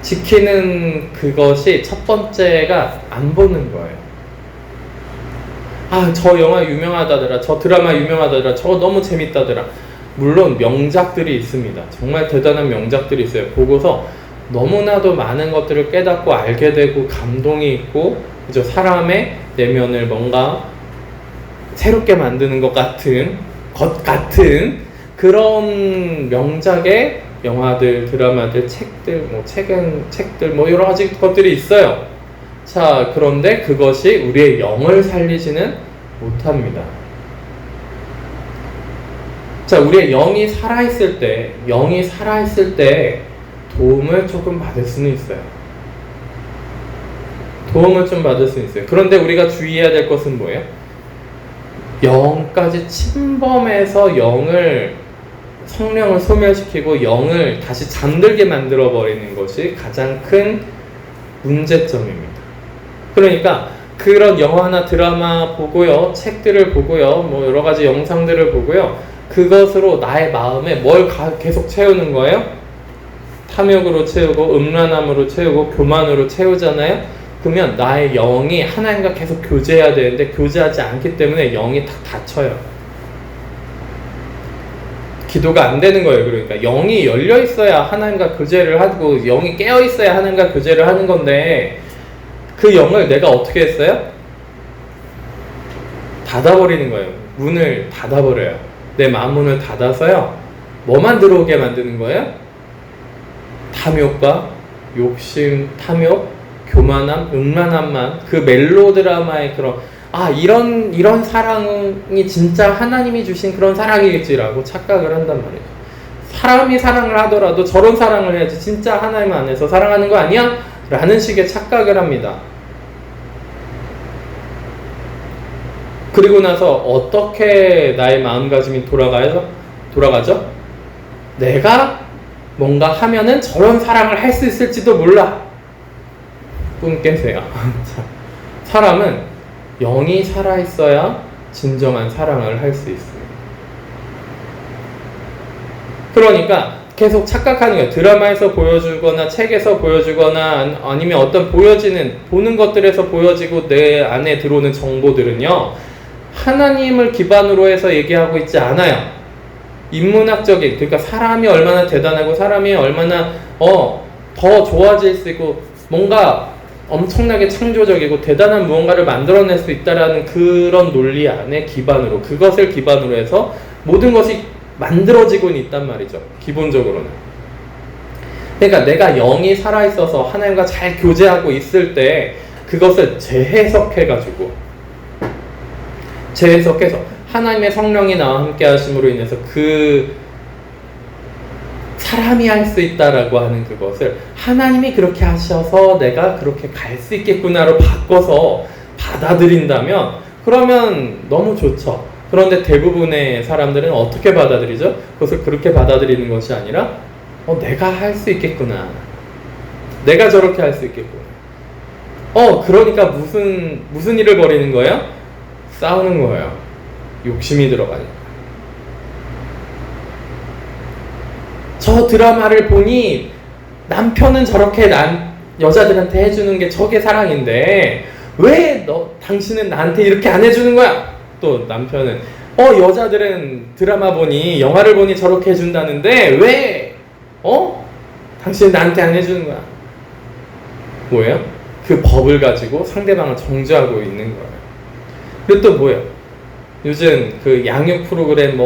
지키는 그것이 첫 번째가 안 보는 거예요. 저 영화 유명하다더라, 저 드라마 유명하다더라, 저거 너무 재밌다더라. 물론 명작들이 있습니다. 정말 대단한 명작들이 있어요. 보고서 너무나도 많은 것들을 깨닫고 알게 되고 감동이 있고, 그죠? 사람의 내면을 뭔가 새롭게 만드는 것 같은 그런 명작의 영화들, 드라마들, 책들, 책들, 여러 가지 것들이 있어요. 자, 그런데 그것이 우리의 영을 살리지는 못합니다. 자, 우리의 영이 살아있을 때 도움을 조금 받을 수는 있어요. 도움을 좀 받을 수 있어요. 그런데 우리가 주의해야 될 것은 뭐예요? 영까지 침범해서 성령을 소멸시키고 영을 다시 잠들게 만들어버리는 것이 가장 큰 문제점입니다. 그러니까 그런 영화나 드라마 보고요, 책들을 보고요, 여러 가지 영상들을 보고요, 그것으로 나의 마음에 뭘 계속 채우는 거예요? 탐욕으로 채우고 음란함으로 채우고 교만으로 채우잖아요. 그러면 나의 영이 하나님과 계속 교제해야 되는데 교제하지 않기 때문에 영이 탁 닫혀요. 기도가 안 되는 거예요. 그러니까 영이 열려 있어야 하나님과 교제를 하고 영이 깨어 있어야 하나님과 교제를 하는 건데 그 영을 내가 어떻게 했어요? 닫아버리는 거예요. 문을 닫아버려요. 내 마음 문을 닫아서요. 뭐만 들어오게 만드는 거예요? 탐욕과 욕심, 탐욕, 교만함, 음란함만, 그 멜로드라마의 그런 이런 사랑이 진짜 하나님이 주신 그런 사랑이겠지라고 착각을 한단 말이에요. 사람이 사랑을 하더라도 저런 사랑을 해야지 진짜 하나님 안에서 사랑하는 거 아니야? 라는 식의 착각을 합니다. 그리고 나서 어떻게 나의 마음가짐이 돌아가죠? 내가 뭔가 하면은 저런 사랑을 할 수 있을지도 몰라. 꿈 깨세요. 사람은 영이 살아있어야 진정한 사랑을 할 수 있습니다. 그러니까 계속 착각하는 거예요. 드라마에서 보여주거나 책에서 보여주거나 아니면 어떤 보는 것들에서 보여지고 내 안에 들어오는 정보들은요, 하나님을 기반으로 해서 얘기하고 있지 않아요. 인문학적인, 그러니까 사람이 얼마나 대단하고 사람이 얼마나 더 좋아질 수 있고 뭔가 엄청나게 창조적이고 대단한 무언가를 만들어낼 수 있다라는 그런 논리 안에 기반으로, 그것을 기반으로 해서 모든 것이 만들어지고 있단 말이죠. 기본적으로는. 그러니까 내가 영이 살아있어서 하나님과 잘 교제하고 있을 때 그것을 재해석해가지고 재해석해서 하나님의 성령이 나와 함께 하심으로 인해서 그 사람이 할 수 있다라고 하는 그것을 하나님이 그렇게 하셔서 내가 그렇게 갈 수 있겠구나로 바꿔서 받아들인다면 그러면 너무 좋죠. 그런데 대부분의 사람들은 어떻게 받아들이죠? 그것을 그렇게 받아들이는 것이 아니라 내가 할 수 있겠구나. 내가 저렇게 할 수 있겠구나. 그러니까 무슨 일을 벌이는 거예요? 싸우는 거예요. 욕심이 들어가니까. 저 드라마를 보니 남편은 저렇게 여자들한테 해주는 게 저게 사랑인데 왜 당신은 나한테 이렇게 안 해주는 거야? 또 남편은 여자들은 드라마 보니 영화를 보니 저렇게 해준다는데 왜 당신은 나한테 안 해주는 거야? 뭐예요? 그 법을 가지고 상대방을 정죄하고 있는 거예요. 그리고 또 뭐예요? 요즘 그 양육 프로그램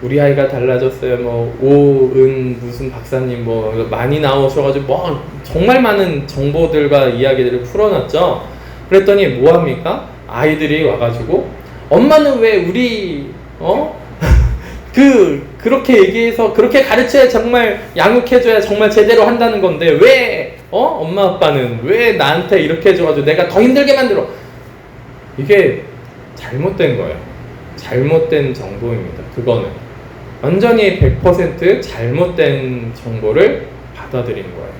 우리 아이가 달라졌어요. 오은 무슨 박사님 많이 나오셔가지고 정말 많은 정보들과 이야기들을 풀어놨죠. 그랬더니 뭐합니까? 아이들이 와가지고 엄마는 왜 우리 그렇게 얘기해서 그렇게 가르쳐야 정말 양육해줘야 정말 제대로 한다는 건데 왜 엄마 아빠는 왜 나한테 이렇게 해줘가지고 내가 더 힘들게 만들어. 이게 잘못된 거예요. 잘못된 정보입니다. 그거는 완전히 100% 잘못된 정보를 받아들인 거예요.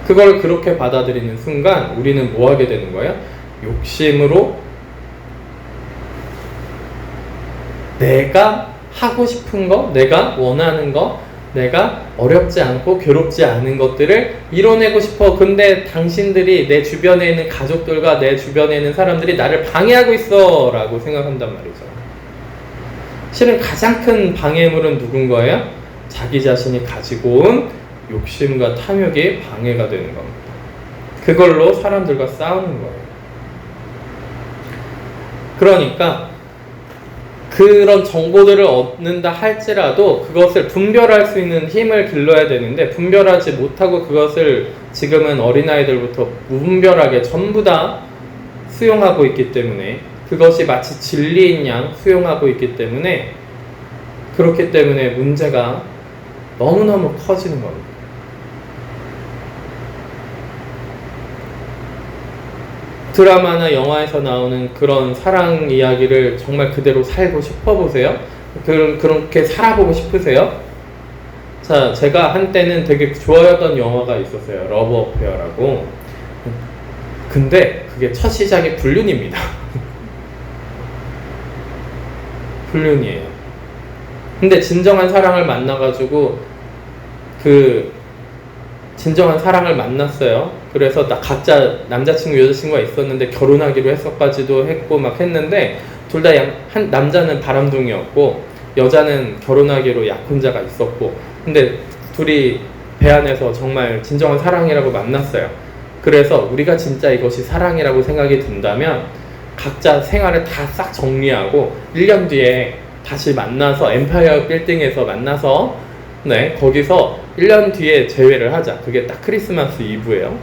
그걸 그렇게 받아들이는 순간 우리는 뭐 하게 되는 거예요? 욕심으로 내가 하고 싶은 거, 내가 원하는 거, 내가 어렵지 않고 괴롭지 않은 것들을 이뤄내고 싶어. 근데 당신들이 내 주변에 있는 가족들과 내 주변에 있는 사람들이 나를 방해하고 있어 라고 생각한단 말이죠. 실은 가장 큰 방해물은 누군 거예요? 자기 자신이 가지고 온 욕심과 탐욕이 방해가 되는 겁니다. 그걸로 사람들과 싸우는 거예요. 그러니까 그런 정보들을 얻는다 할지라도 그것을 분별할 수 있는 힘을 길러야 되는데 분별하지 못하고 그것을 지금은 어린아이들부터 무분별하게 전부 다 수용하고 있기 때문에 그것이 마치 진리인 양 수용하고 있기 때문에 그렇기 때문에 문제가 너무너무 커지는 겁니다. 드라마나 영화에서 나오는 그런 사랑 이야기를 정말 그대로 살고 싶어 보세요? 그렇게 살아보고 싶으세요? 자, 제가 한때는 되게 좋아했던 영화가 있었어요. 러브 어페어라고. 근데 그게 첫 시작이 불륜입니다. 불륜이에요. 근데 진정한 사랑을 만나가지고 진정한 사랑을 만났어요. 그래서 각자 남자친구 여자친구가 있었는데 결혼하기로 했어까지도 했고 막 했는데 둘 다 남자는 바람둥이였고 여자는 결혼하기로 약혼자가 있었고 근데 둘이 배 안에서 정말 진정한 사랑이라고 만났어요. 그래서 우리가 진짜 이것이 사랑이라고 생각이 든다면 각자 생활을 다 싹 정리하고 1년 뒤에 다시 만나서 엠파이어 빌딩에서 만나서 거기서 1년 뒤에 재회를 하자. 그게 딱 크리스마스 이브예요.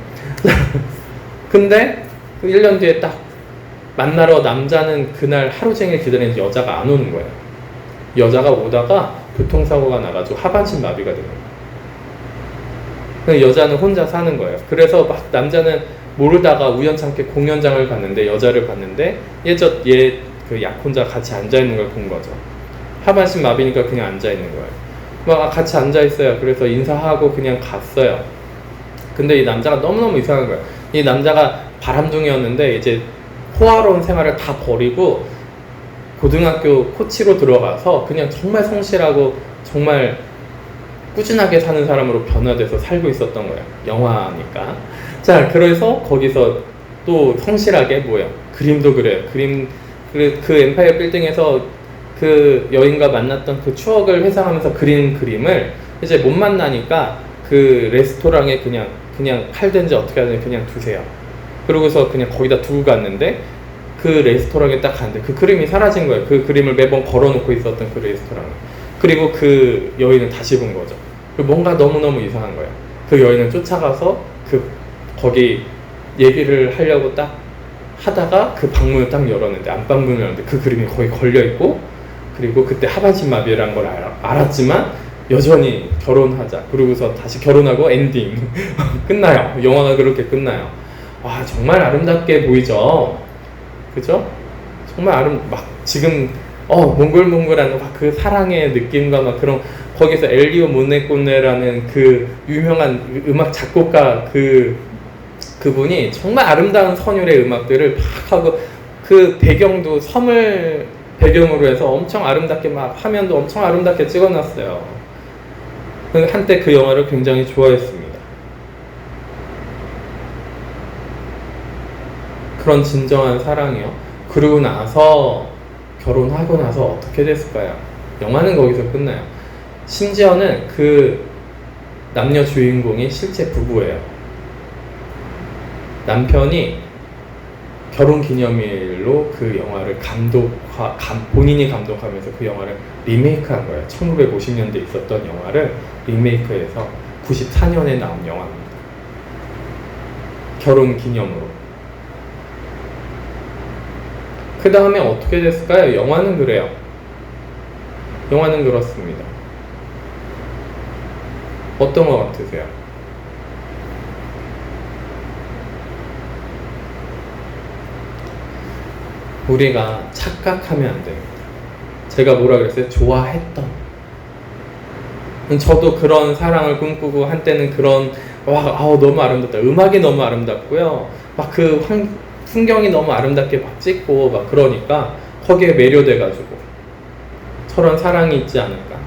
근데 1년 뒤에 딱 만나러 남자는 그날 하루 종일 기다리는데 여자가 안 오는 거예요. 여자가 오다가 교통사고가 나가지고 하반신 마비가 되는 거예요. 여자는 혼자 사는 거예요. 그래서 막 남자는 모르다가 우연찮게 공연장을 갔는데 여자를 봤는데 얘 그 약혼자 같이 앉아있는 걸 본 거죠. 하반신 마비니까 그냥 앉아있는 거예요. 막 같이 앉아있어요. 그래서 인사하고 그냥 갔어요. 근데 이 남자가 너무너무 이상한 거예요. 이 남자가 바람둥이였는데 이제 호화로운 생활을 다 버리고 고등학교 코치로 들어가서 그냥 정말 성실하고 정말 꾸준하게 사는 사람으로 변화돼서 살고 있었던 거예요. 영화니까. 자, 그래서 거기서 또 성실하게 그림도 그래요. 그 엠파이어 빌딩에서 그 여인과 만났던 그 추억을 회상하면서 그린 그림을 이제 못 만나니까 그 레스토랑에 그냥 칼든지 어떻게 하든지 그냥 두세요. 그러고서 그냥 거기다 두고 갔는데 그 레스토랑에 딱 갔는데 그 그림이 사라진 거예요. 그 그림을 매번 걸어놓고 있었던 그 레스토랑에. 그리고 그 여인은 다시 본 거죠. 그리고 뭔가 너무너무 이상한 거예요. 그 여인을 쫓아가서 거기 얘기를 하려고 딱 하다가 그 방문을 딱 열었는데, 안방문을 열었는데 그 그림이 거기 걸려있고, 그리고 그때 하반신 마비라는 걸 알았지만 여전히 결혼하자, 그러고서 다시 결혼하고 엔딩 끝나요. 영화가 그렇게 끝나요. 와, 정말 아름답게 보이죠. 그죠? 정말 막 지금 몽글몽글한 막 그 사랑의 느낌과 막 그런, 거기서 엘리오 모네꼬네라는 그 유명한 음악 작곡가 그분이 정말 아름다운 선율의 음악들을 막 하고, 그 배경도 섬을 배경으로 해서 엄청 아름답게, 막 화면도 엄청 아름답게 찍어놨어요. 한때 그 영화를 굉장히 좋아했습니다. 그런 진정한 사랑이요. 그러고 나서, 결혼하고 나서 어떻게 됐을까요? 영화는 거기서 끝나요. 심지어는 그 남녀 주인공이 실제 부부예요. 남편이 결혼 기념일로 그 영화를 본인이 감독하면서 그 영화를 리메이크한 거예요. 1950년대에 있었던 영화를 리메이크해서 94년에 나온 영화입니다. 결혼 기념으로. 그 다음에 어떻게 됐을까요? 영화는 그래요. 영화는 그렇습니다. 어떤 것 같으세요? 우리가 착각하면 안 됩니다. 제가 뭐라 그랬어요? 좋아했던. 저도 그런 사랑을 꿈꾸고, 한때는 그런, 너무 아름답다. 음악이 너무 아름답고요. 막 그 풍경이 너무 아름답게 막 찍고, 막 그러니까 거기에 매료돼가지고 저런 사랑이 있지 않을까.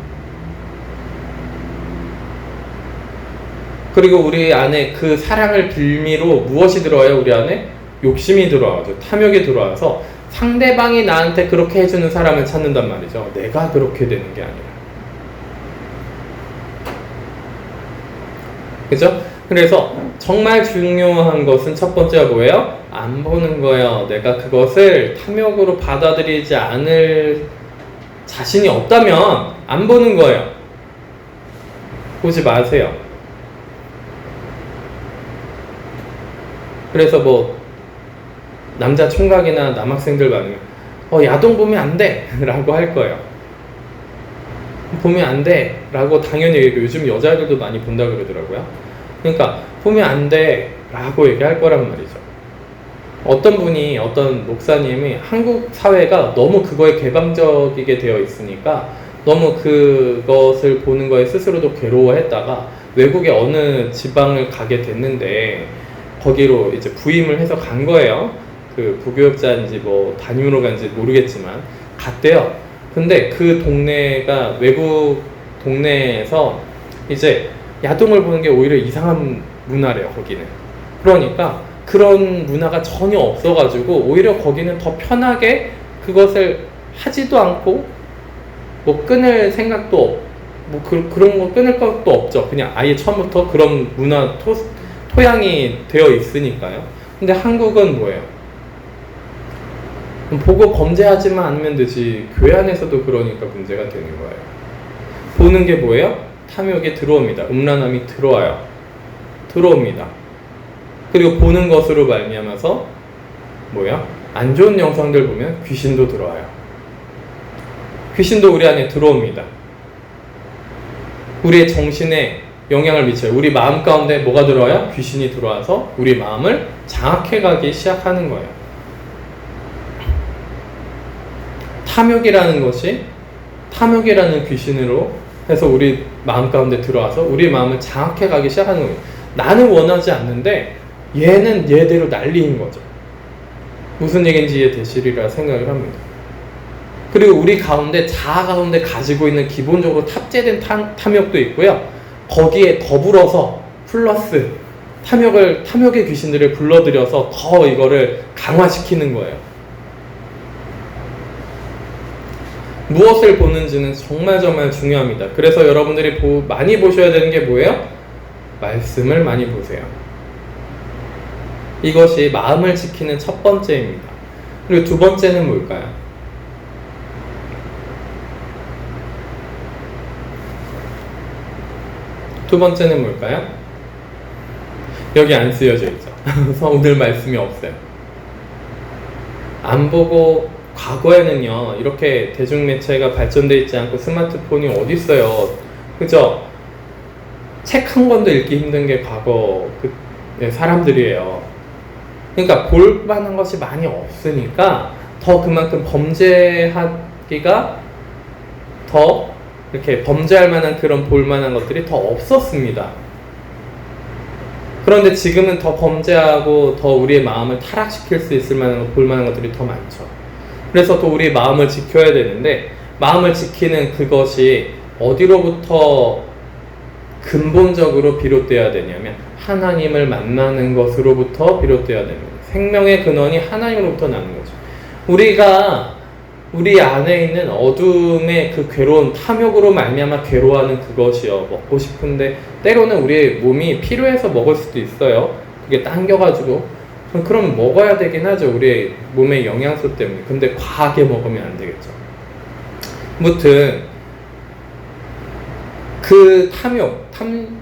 그리고 우리 안에 그 사랑을 빌미로 무엇이 들어와요? 우리 안에 욕심이 들어와죠. 탐욕이 들어와서 상대방이 나한테 그렇게 해주는 사람을 찾는단 말이죠. 내가 그렇게 되는 게 아니라. 그죠? 그래서 정말 중요한 것은 첫 번째가 뭐예요? 안 보는 거예요. 내가 그것을 탐욕으로 받아들이지 않을 자신이 없다면 안 보는 거예요. 보지 마세요. 그래서 뭐 남자 총각이나 남학생들 많으면 야동 보면 안 돼! 라고 할 거예요. 보면 안 돼! 라고 당연히 얘기해요. 요즘 여자애들도 많이 본다 그러더라고요. 그러니까 보면 안 돼! 라고 얘기할 거란 말이죠. 어떤 목사님이 한국 사회가 너무 그거에 개방적이게 되어 있으니까 너무 그것을 보는 거에 스스로도 괴로워했다가 외국의 어느 지방을 가게 됐는데, 거기로 이제 부임을 해서 간 거예요. 그 부교육자인지 뭐 담임으로 간지 모르겠지만 갔대요. 근데 그 동네가 외국 동네에서 이제 야동을 보는 게 오히려 이상한 문화래요, 거기는. 그러니까 그런 문화가 전혀 없어가지고 오히려 거기는 더 편하게 그것을 하지도 않고 뭐 끊을 생각도 그런 거 끊을 것도 없죠. 그냥 아예 처음부터 그런 문화 토양이 되어 있으니까요. 근데 한국은 뭐예요? 보고 범죄하지만 않으면 되지. 교회 안에서도 그러니까 문제가 되는 거예요. 보는 게 뭐예요? 탐욕이 들어옵니다. 음란함이 들어옵니다. 그리고 보는 것으로 말미암아서 뭐야? 안 좋은 영상들 보면 귀신도 들어와요. 귀신도 우리 안에 들어옵니다. 우리의 정신에 영향을 미쳐요. 우리 마음 가운데 뭐가 들어와요? 귀신이 들어와서 우리 마음을 장악해가기 시작하는 거예요. 탐욕이라는 귀신으로 해서 우리 마음 가운데 들어와서 우리 마음을 장악해가기 시작하는 거예요. 나는 원하지 않는데 얘는 얘대로 난리인 거죠. 무슨 얘기인지 이해되시리라 생각을 합니다. 그리고 우리 가운데, 자아 가운데 가지고 있는 기본적으로 탑재된 탐욕도 있고요. 거기에 더불어서 플러스 탐욕의 귀신들을 불러들여서 더 이거를 강화시키는 거예요. 무엇을 보는지는 정말 중요합니다. 그래서 여러분들이 많이 보셔야 되는 게 뭐예요? 말씀을 많이 보세요. 이것이 마음을 지키는 첫 번째입니다. 그리고 두 번째는 뭘까요? 두 번째는 뭘까요? 여기 안 쓰여져 있죠. 그래서 오늘 말씀이 없어요. 안 보고 과거에는요, 이렇게 대중매체가 발전되어 있지 않고 스마트폰이 어디 있어요. 그죠? 책 한 권도 읽기 힘든 게 과거 사람들이에요. 그러니까 볼 만한 것이 많이 없으니까 더 그만큼 범죄하기가 더 이렇게 범죄할 만한 그런 볼 만한 것들이 더 없었습니다. 그런데 지금은 더 범죄하고 더 우리의 마음을 타락시킬 수 있을 만한 것, 볼 만한 것들이 더 많죠. 그래서 또 우리의 마음을 지켜야 되는데, 마음을 지키는 그것이 어디로부터 근본적으로 비롯되어야 되냐면 하나님을 만나는 것으로부터 비롯되어야 됩니다. 생명의 근원이 하나님으로부터 나는 거죠. 우리가 우리 안에 있는 어둠의 그 괴로운 탐욕으로 말미암아 괴로워하는 그것이요, 먹고 싶은데 때로는 우리의 몸이 필요해서 먹을 수도 있어요. 그게 당겨가지고 그럼 먹어야 되긴 하죠, 우리의 몸의 영양소 때문에. 근데 과하게 먹으면 안 되겠죠. 무튼 그 탐욕,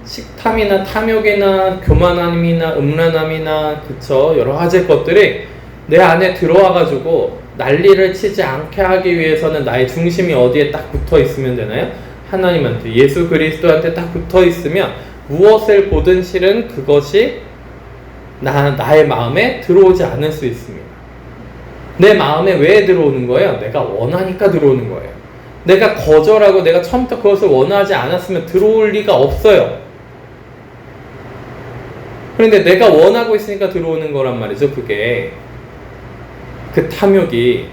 식탐이나 탐욕이나 교만함이나 음란함이나 그쵸, 여러 가지 것들이 내 안에 들어와가지고 난리를 치지 않게 하기 위해서는 나의 중심이 어디에 딱 붙어 있으면 되나요? 하나님한테, 예수 그리스도한테 딱 붙어 있으면 무엇을 보든 실은 그것이 나의 마음에 들어오지 않을 수 있습니다. 내 마음에 왜 들어오는 거예요? 내가 원하니까 들어오는 거예요. 내가 거절하고 내가 처음부터 그것을 원하지 않았으면 들어올 리가 없어요. 그런데 내가 원하고 있으니까 들어오는 거란 말이죠. 그게 그 탐욕이,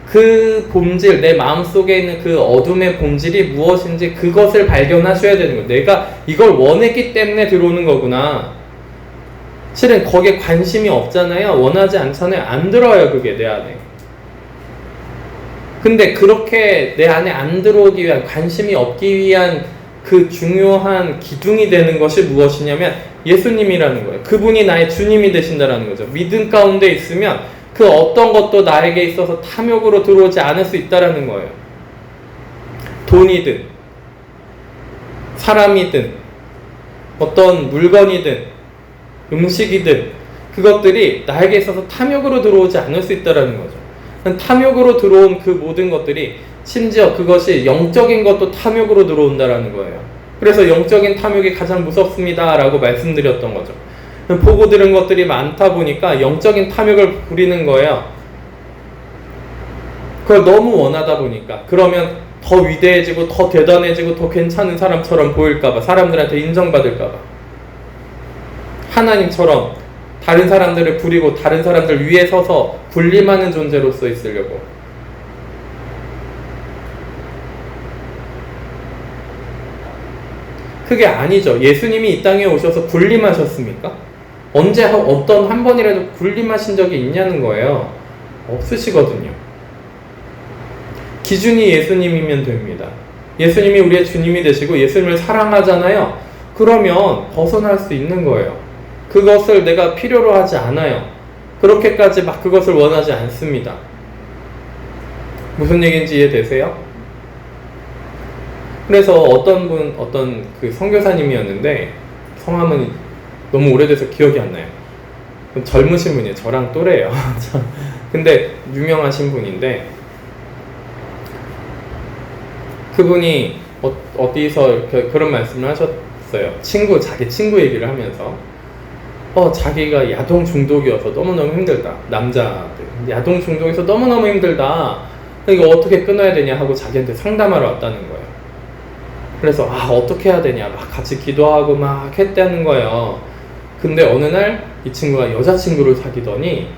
그 본질, 내 마음속에 있는 그 어둠의 본질이 무엇인지 그것을 발견하셔야 되는 거예요. 내가 이걸 원했기 때문에 들어오는 거구나. 실은 거기에 관심이 없잖아요. 원하지 않잖아요. 안 들어와요, 그게 내 안에. 근데 그렇게 내 안에 안 들어오기 위한, 관심이 없기 위한 그 중요한 기둥이 되는 것이 무엇이냐면 예수님이라는 거예요. 그분이 나의 주님이 되신다라는 거죠. 믿음 가운데 있으면 그 어떤 것도 나에게 있어서 탐욕으로 들어오지 않을 수 있다라는 거예요. 돈이든 사람이든 어떤 물건이든 음식이든 그것들이 나에게 있어서 탐욕으로 들어오지 않을 수 있다라는 거죠. 탐욕으로 들어온 그 모든 것들이, 심지어 그것이 영적인 것도 탐욕으로 들어온다라는 거예요. 그래서 영적인 탐욕이 가장 무섭습니다 라고 말씀드렸던 거죠. 보고 들은 것들이 많다 보니까 영적인 탐욕을 부리는 거예요. 그걸 너무 원하다 보니까. 그러면 더 위대해지고 더 대단해지고 더 괜찮은 사람처럼 보일까봐, 사람들한테 인정받을까봐, 하나님처럼 다른 사람들을 부리고 다른 사람들 위에 서서 군림하는 존재로서 있으려고. 그게 아니죠. 예수님이 이 땅에 오셔서 군림하셨습니까? 언제 어떤 한 번이라도 군림하신 적이 있냐는 거예요. 없으시거든요. 기준이 예수님이면 됩니다. 예수님이 우리의 주님이 되시고 예수님을 사랑하잖아요. 그러면 벗어날 수 있는 거예요. 그것을 내가 필요로 하지 않아요. 그렇게까지 막 그것을 원하지 않습니다. 무슨 얘기인지 이해되세요? 그래서 어떤 그 선교사님이었는데, 성함은 너무 오래돼서 기억이 안 나요. 젊으신 분이에요. 저랑 또래예요. 근데 유명하신 분인데, 그분이 어디서 이렇게 그런 말씀을 하셨어요. 자기 친구 얘기를 하면서 자기가 야동 중독이어서 너무너무 힘들다. 남자들 야동 중독에서 너무너무 힘들다. 이거 어떻게 끊어야 되냐 하고 자기한테 상담하러 왔다는 거예요. 그래서 어떻게 해야 되냐 막 같이 기도하고 막 했다는 거예요. 근데 어느 날 이 친구가 여자친구를 사귀더니,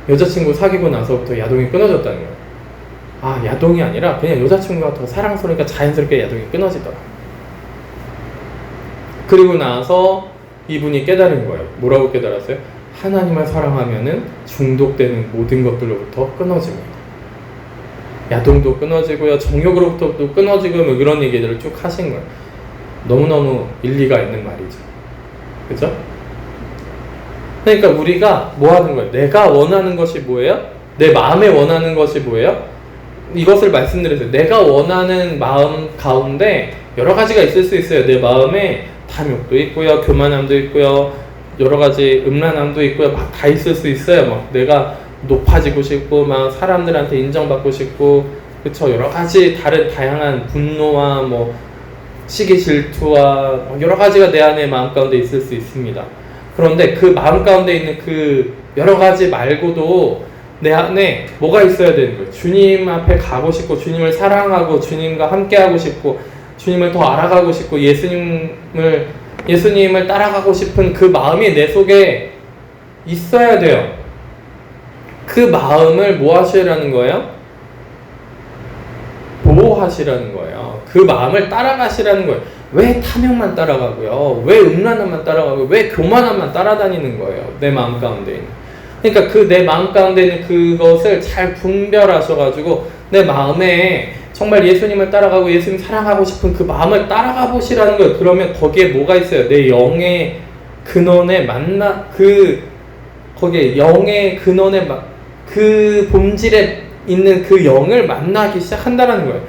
여자친구 사귀고 나서부터 야동이 끊어졌다는 거예요. 야동이 아니라 그냥 여자친구가 더 사랑스러우니까 자연스럽게 야동이 끊어지더라. 그리고 나서 이분이 깨달은 거예요. 뭐라고 깨달았어요? 하나님을 사랑하면은 중독되는 모든 것들로부터 끊어집니다. 야동도 끊어지고요, 정욕으로부터도 끊어지고, 뭐 그런 얘기들을 쭉 하신 거예요. 너무너무 일리가 있는 말이죠. 그죠? 그러니까 우리가 뭐 하는 거예요? 내가 원하는 것이 뭐예요? 내 마음에 원하는 것이 뭐예요? 이것을 말씀드렸어요. 내가 원하는 마음 가운데 여러 가지가 있을 수 있어요. 내 마음에 탐욕도 있고요, 교만함도 있고요, 여러 가지 음란함도 있고요. 막 다 있을 수 있어요. 막 내가 높아지고 싶고, 막 사람들한테 인정받고 싶고, 그쵸. 여러 가지 다양한 분노와 뭐 시기 질투와 여러 가지가 내 안에 마음 가운데 있을 수 있습니다. 그런데 그 마음 가운데 있는 그 여러 가지 말고도 내 안에 뭐가 있어야 되는 거예요. 주님 앞에 가고 싶고, 주님을 사랑하고, 주님과 함께 하고 싶고, 주님을 더 알아가고 싶고, 예수님을 따라가고 싶은 그 마음이 내 속에 있어야 돼요. 그 마음을 뭐 하시라는 거예요? 보호하시라는 거예요. 그 마음을 따라가시라는 거예요. 왜 탐욕만 따라가고요? 왜 음란함만 따라가고, 왜 교만함만 따라다니는 거예요? 내 마음 가운데 있는. 그러니까 그 내 마음 가운데 있는 그것을 잘 분별하셔가지고 내 마음에 정말 예수님을 따라가고 예수님 사랑하고 싶은 그 마음을 따라가 보시라는 거예요. 그러면 거기에 뭐가 있어요? 내 영의 근원에 거기에 영의 근원에 그 본질에 있는 그 영을 만나기 시작한다는 거예요.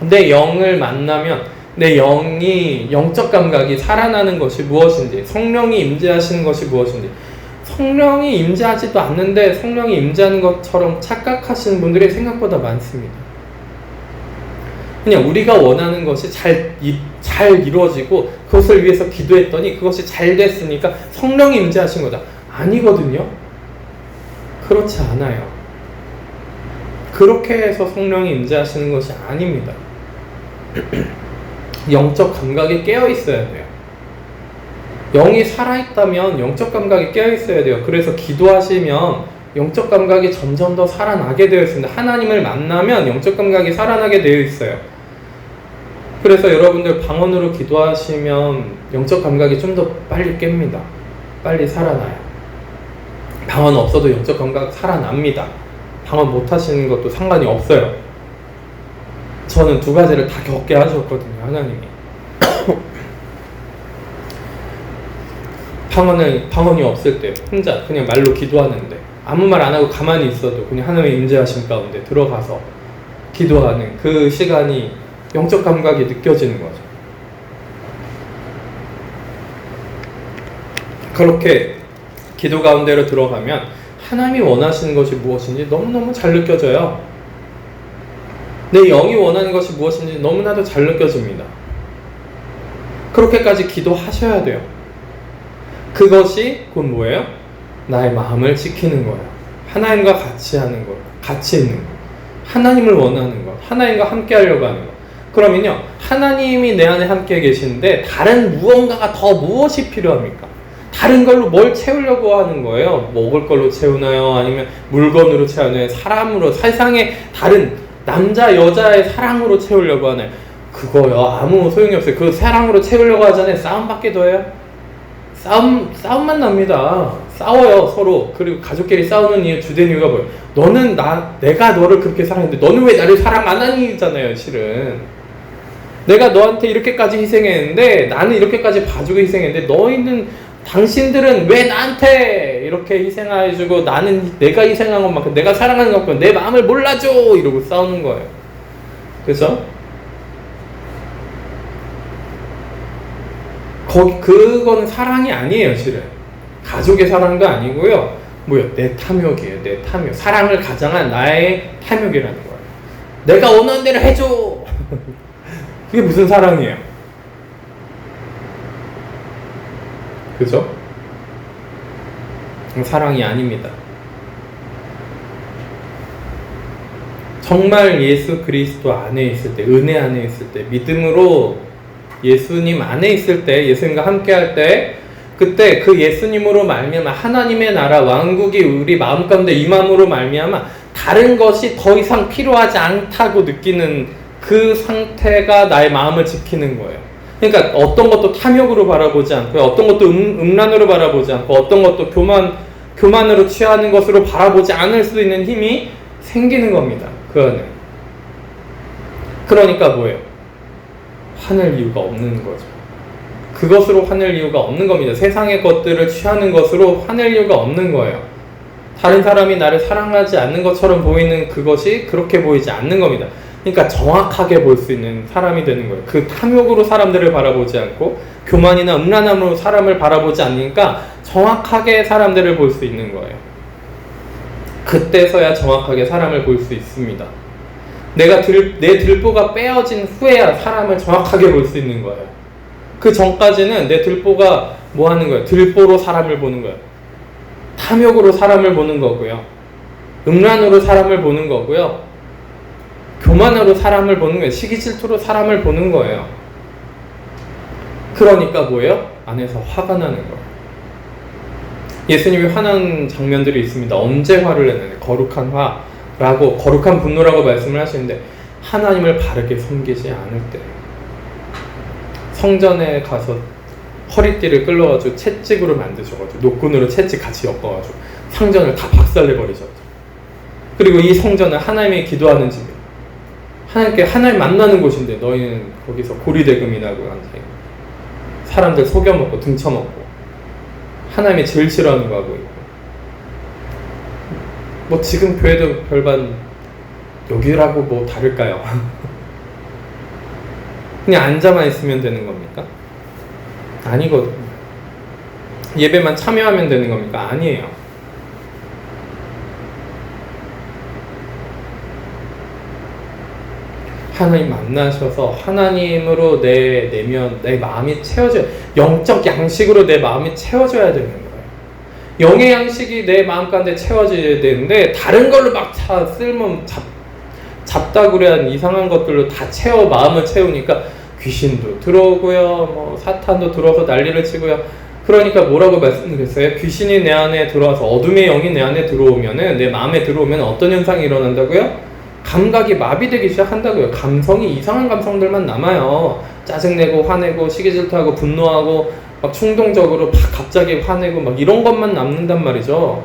내 영을 만나면 내 영적 감각이 살아나는 것이 무엇인지, 성령이 임재하시는 것이 무엇인지, 성령이 임재하지도 않는데 성령이 임재하는 것처럼 착각하시는 분들이 생각보다 많습니다. 그냥 우리가 원하는 것이 잘 이루어지고 그것을 위해서 기도했더니 그것이 잘 됐으니까 성령이 임재하신 거다. 아니거든요. 그렇지 않아요. 그렇게 해서 성령이 임재하시는 것이 아닙니다. 영적 감각이 깨어 있어야 돼요. 영이 살아있다면 영적 감각이 깨어 있어야 돼요. 그래서 기도하시면 영적 감각이 점점 더 살아나게 되어 있습니다. 하나님을 만나면 영적 감각이 살아나게 되어 있어요. 그래서 여러분들 방언으로 기도하시면 영적 감각이 좀 더 빨리 깹니다. 빨리 살아나요. 방언 없어도 영적 감각 살아납니다. 방언 못 하시는 것도 상관이 없어요. 저는 두 가지를 다 겪게 하셨거든요, 하나님이. 방언이 없을 때 혼자 그냥 말로 기도하는데 아무 말 안 하고 가만히 있어도 그냥 하나님의 임재하심 가운데 들어가서 기도하는 그 시간이 영적 감각이 느껴지는 거죠. 그렇게 기도 가운데로 들어가면 하나님이 원하시는 것이 무엇인지 너무너무 잘 느껴져요. 내 영이 원하는 것이 무엇인지 너무나도 잘 느껴집니다. 그렇게까지 기도하셔야 돼요. 그것이 곧 뭐예요? 나의 마음을 지키는 거예요. 하나님과 같이 하는 것, 같이 있는 것, 하나님을 원하는 것, 하나님과 함께 하려고 하는 것. 그러면요, 하나님이 내 안에 함께 계시는데 다른 무언가가 더 무엇이 필요합니까? 다른 걸로 뭘 채우려고 하는 거예요. 먹을 걸로 채우나요? 아니면 물건으로 채우나요? 사람으로, 세상에 다른 남자, 여자의 사랑으로 채우려고 하나요? 그거요, 아무 소용이 없어요. 그 사랑으로 채우려고 하잖아요. 싸움밖에 더해요? 싸움만 납니다. 싸워요, 서로. 그리고 가족끼리 싸우는 이유, 주된 이유가 뭐예요? 내가 너를 그렇게 사랑했는데 너는 왜 나를 사랑 안 하니잖아요, 실은. 내가 너한테 이렇게까지 희생했는데, 나는 이렇게까지 봐주고 희생했는데, 당신들은 왜 나한테 이렇게 희생해주고 나는 내가 희생한 것만큼, 내가 사랑하는 것만큼 내 마음을 몰라줘! 이러고 싸우는 거예요. 그죠? 그거는 사랑이 아니에요, 실은. 가족의 사랑도 아니고요. 내 탐욕이에요, 내 탐욕. 사랑을 가장한 나의 탐욕이라는 거예요. 내가 원하는 대로 해줘! 그게 무슨 사랑이에요? 그죠? 사랑이 아닙니다. 정말 예수 그리스도 안에 있을 때, 은혜 안에 있을 때, 믿음으로 예수님 안에 있을 때, 예수님과 함께 할 때, 그때 그 예수님으로 말미암아 하나님의 나라 왕국이 우리 마음 가운데 임함으로 말미암아 다른 것이 더 이상 필요하지 않다고 느끼는 그 상태가 나의 마음을 지키는 거예요. 그러니까 어떤 것도 탐욕으로 바라보지 않고, 어떤 것도 음란으로 바라보지 않고, 어떤 것도 교만으로 취하는 것으로 바라보지 않을 수 있는 힘이 생기는 겁니다, 그 안에. 그러니까 뭐예요? 화낼 이유가 없는 거죠. 그것으로 화낼 이유가 없는 겁니다. 세상의 것들을 취하는 것으로 화낼 이유가 없는 거예요. 다른 사람이 나를 사랑하지 않는 것처럼 보이는 그것이 그렇게 보이지 않는 겁니다. 그러니까 정확하게 볼 수 있는 사람이 되는 거예요. 그 탐욕으로 사람들을 바라보지 않고 교만이나 음란함으로 사람을 바라보지 않으니까 정확하게 사람들을 볼 수 있는 거예요. 그때서야 정확하게 사람을 볼 수 있습니다. 내 들보가 빼어진 후에야 사람을 정확하게 볼 수 있는 거예요. 그 전까지는 내 들보가 뭐 하는 거예요? 들보로 사람을 보는 거예요. 탐욕으로 사람을 보는 거고요. 음란으로 사람을 보는 거고요. 교만으로 사람을 보는 거예요. 시기 질투로 사람을 보는 거예요. 그러니까 뭐예요? 안에서 화가 나는 거예요. 예수님이 화난 장면들이 있습니다. 언제 화를 내느냐? 거룩한 화라고, 거룩한 분노라고 말씀을 하시는데 하나님을 바르게 섬기지 않을 때, 성전에 가서 허리띠를 끌러가지고 채찍으로 만드셔가지고 노끈으로 채찍 같이 엮어가지고 상전을 다 박살내버리셨죠. 그리고 이 성전은 하나님이 기도하는 집이에요. 하나님 만나는 곳인데 너희는 거기서 고리대금이라고 앉아있고 사람들 속여먹고 등쳐먹고 하나님이 제일 싫어하는 거 하고 있고, 뭐 지금 교회도 별반 여기라고 뭐 다를까요? 그냥 앉아만 있으면 되는 겁니까? 아니거든요. 예배만 참여하면 되는 겁니까? 아니에요. 하나님 만나셔서 하나님으로 내 마음이 채워져요. 영적 양식으로 내 마음이 채워져야 되는 거예요. 영의 양식이 내 마음 가운데 채워져야 되는데 다른 걸로 막 잡다구리한 이상한 것들로 다 마음을 채우니까 귀신도 들어오고요, 뭐 사탄도 들어와서 난리를 치고요. 그러니까 뭐라고 말씀드렸어요? 귀신이 내 안에 들어와서 어둠의 영이 내 안에 들어오면은, 내 마음에 들어오면 어떤 현상이 일어난다고요? 감각이 마비되기 시작한다고요. 감성이 이상한 감성들만 남아요. 짜증내고 화내고 시기질투하고 분노하고 막 충동적으로 막 갑자기 화내고 막 이런 것만 남는단 말이죠.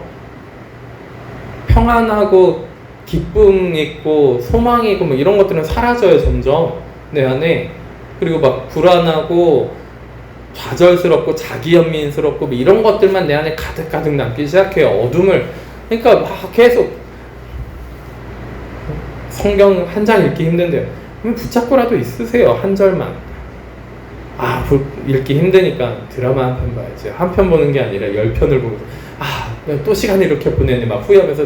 평안하고 기쁨 있고 소망 있고 뭐 이런 것들은 사라져요, 점점 내 안에. 그리고 막 불안하고 좌절스럽고 자기연민스럽고 뭐 이런 것들만 내 안에 가득가득 남기 시작해요. 어둠을. 그러니까 막 계속 성경 한 장 읽기 힘든데요. 그럼 붙잡고라도 있으세요. 한 절만. 읽기 힘드니까 드라마 한 편 봐야지. 한 편 보는 게 아니라 10편을 보고 또 시간을 이렇게 보내네 막 후회하면서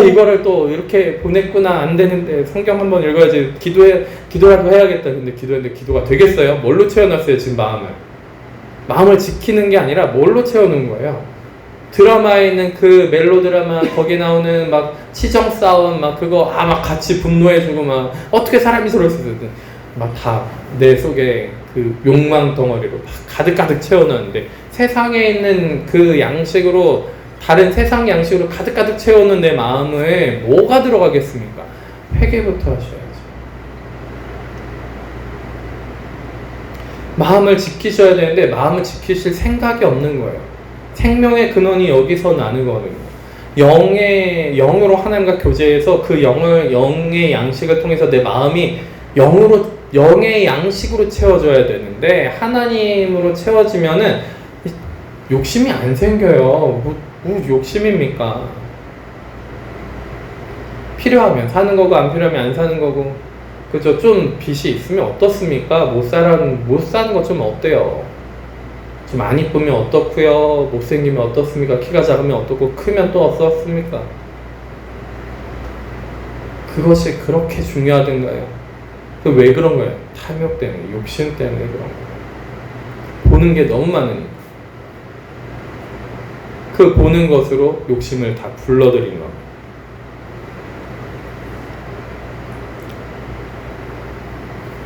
이거를 또 이렇게 보냈구나, 안 되는데 성경 한번 읽어야지, 기도라도 해야겠다. 근데 기도했는데 기도가 되겠어요? 뭘로 채워놨어요? 지금 마음을 지키는 게 아니라 뭘로 채우는 거예요? 드라마에 있는 그 멜로드라마, 거기 나오는 막 치정 싸움 막 그거 막 같이 분노해주고 막 어떻게 사람이 저럴 수 있든 막 다 내 속에 그 욕망 덩어리로 막 가득가득 채워놨는데, 세상에 있는 그 양식으로, 다른 세상 양식으로 가득가득 채우는 내 마음에 뭐가 들어가겠습니까? 회개부터 하셔야죠. 마음을 지키셔야 되는데 마음을 지키실 생각이 없는 거예요. 생명의 근원이 여기서 나는 거거든요. 영으로 하나님과 교제해서 그 영의 양식을 통해서 내 마음이 영의 양식으로 채워져야 되는데, 하나님으로 채워지면은 욕심이 안 생겨요. 뭐 욕심입니까? 필요하면 사는 거고 안 필요하면 안 사는 거고, 그죠? 좀 빚이 있으면 어떻습니까? 못 사는 거 좀 어때요? 좀 안 이쁘면 어떻고요? 못생기면 어떻습니까? 키가 작으면 어떻고, 크면 또 어떻습니까? 그것이 그렇게 중요하던가요? 왜 그런 거예요? 탐욕 때문에, 욕심 때문에 그런 거예요. 보는 게 너무 많으니까. 그 보는 것으로 욕심을 다 불러들이는 겁니다.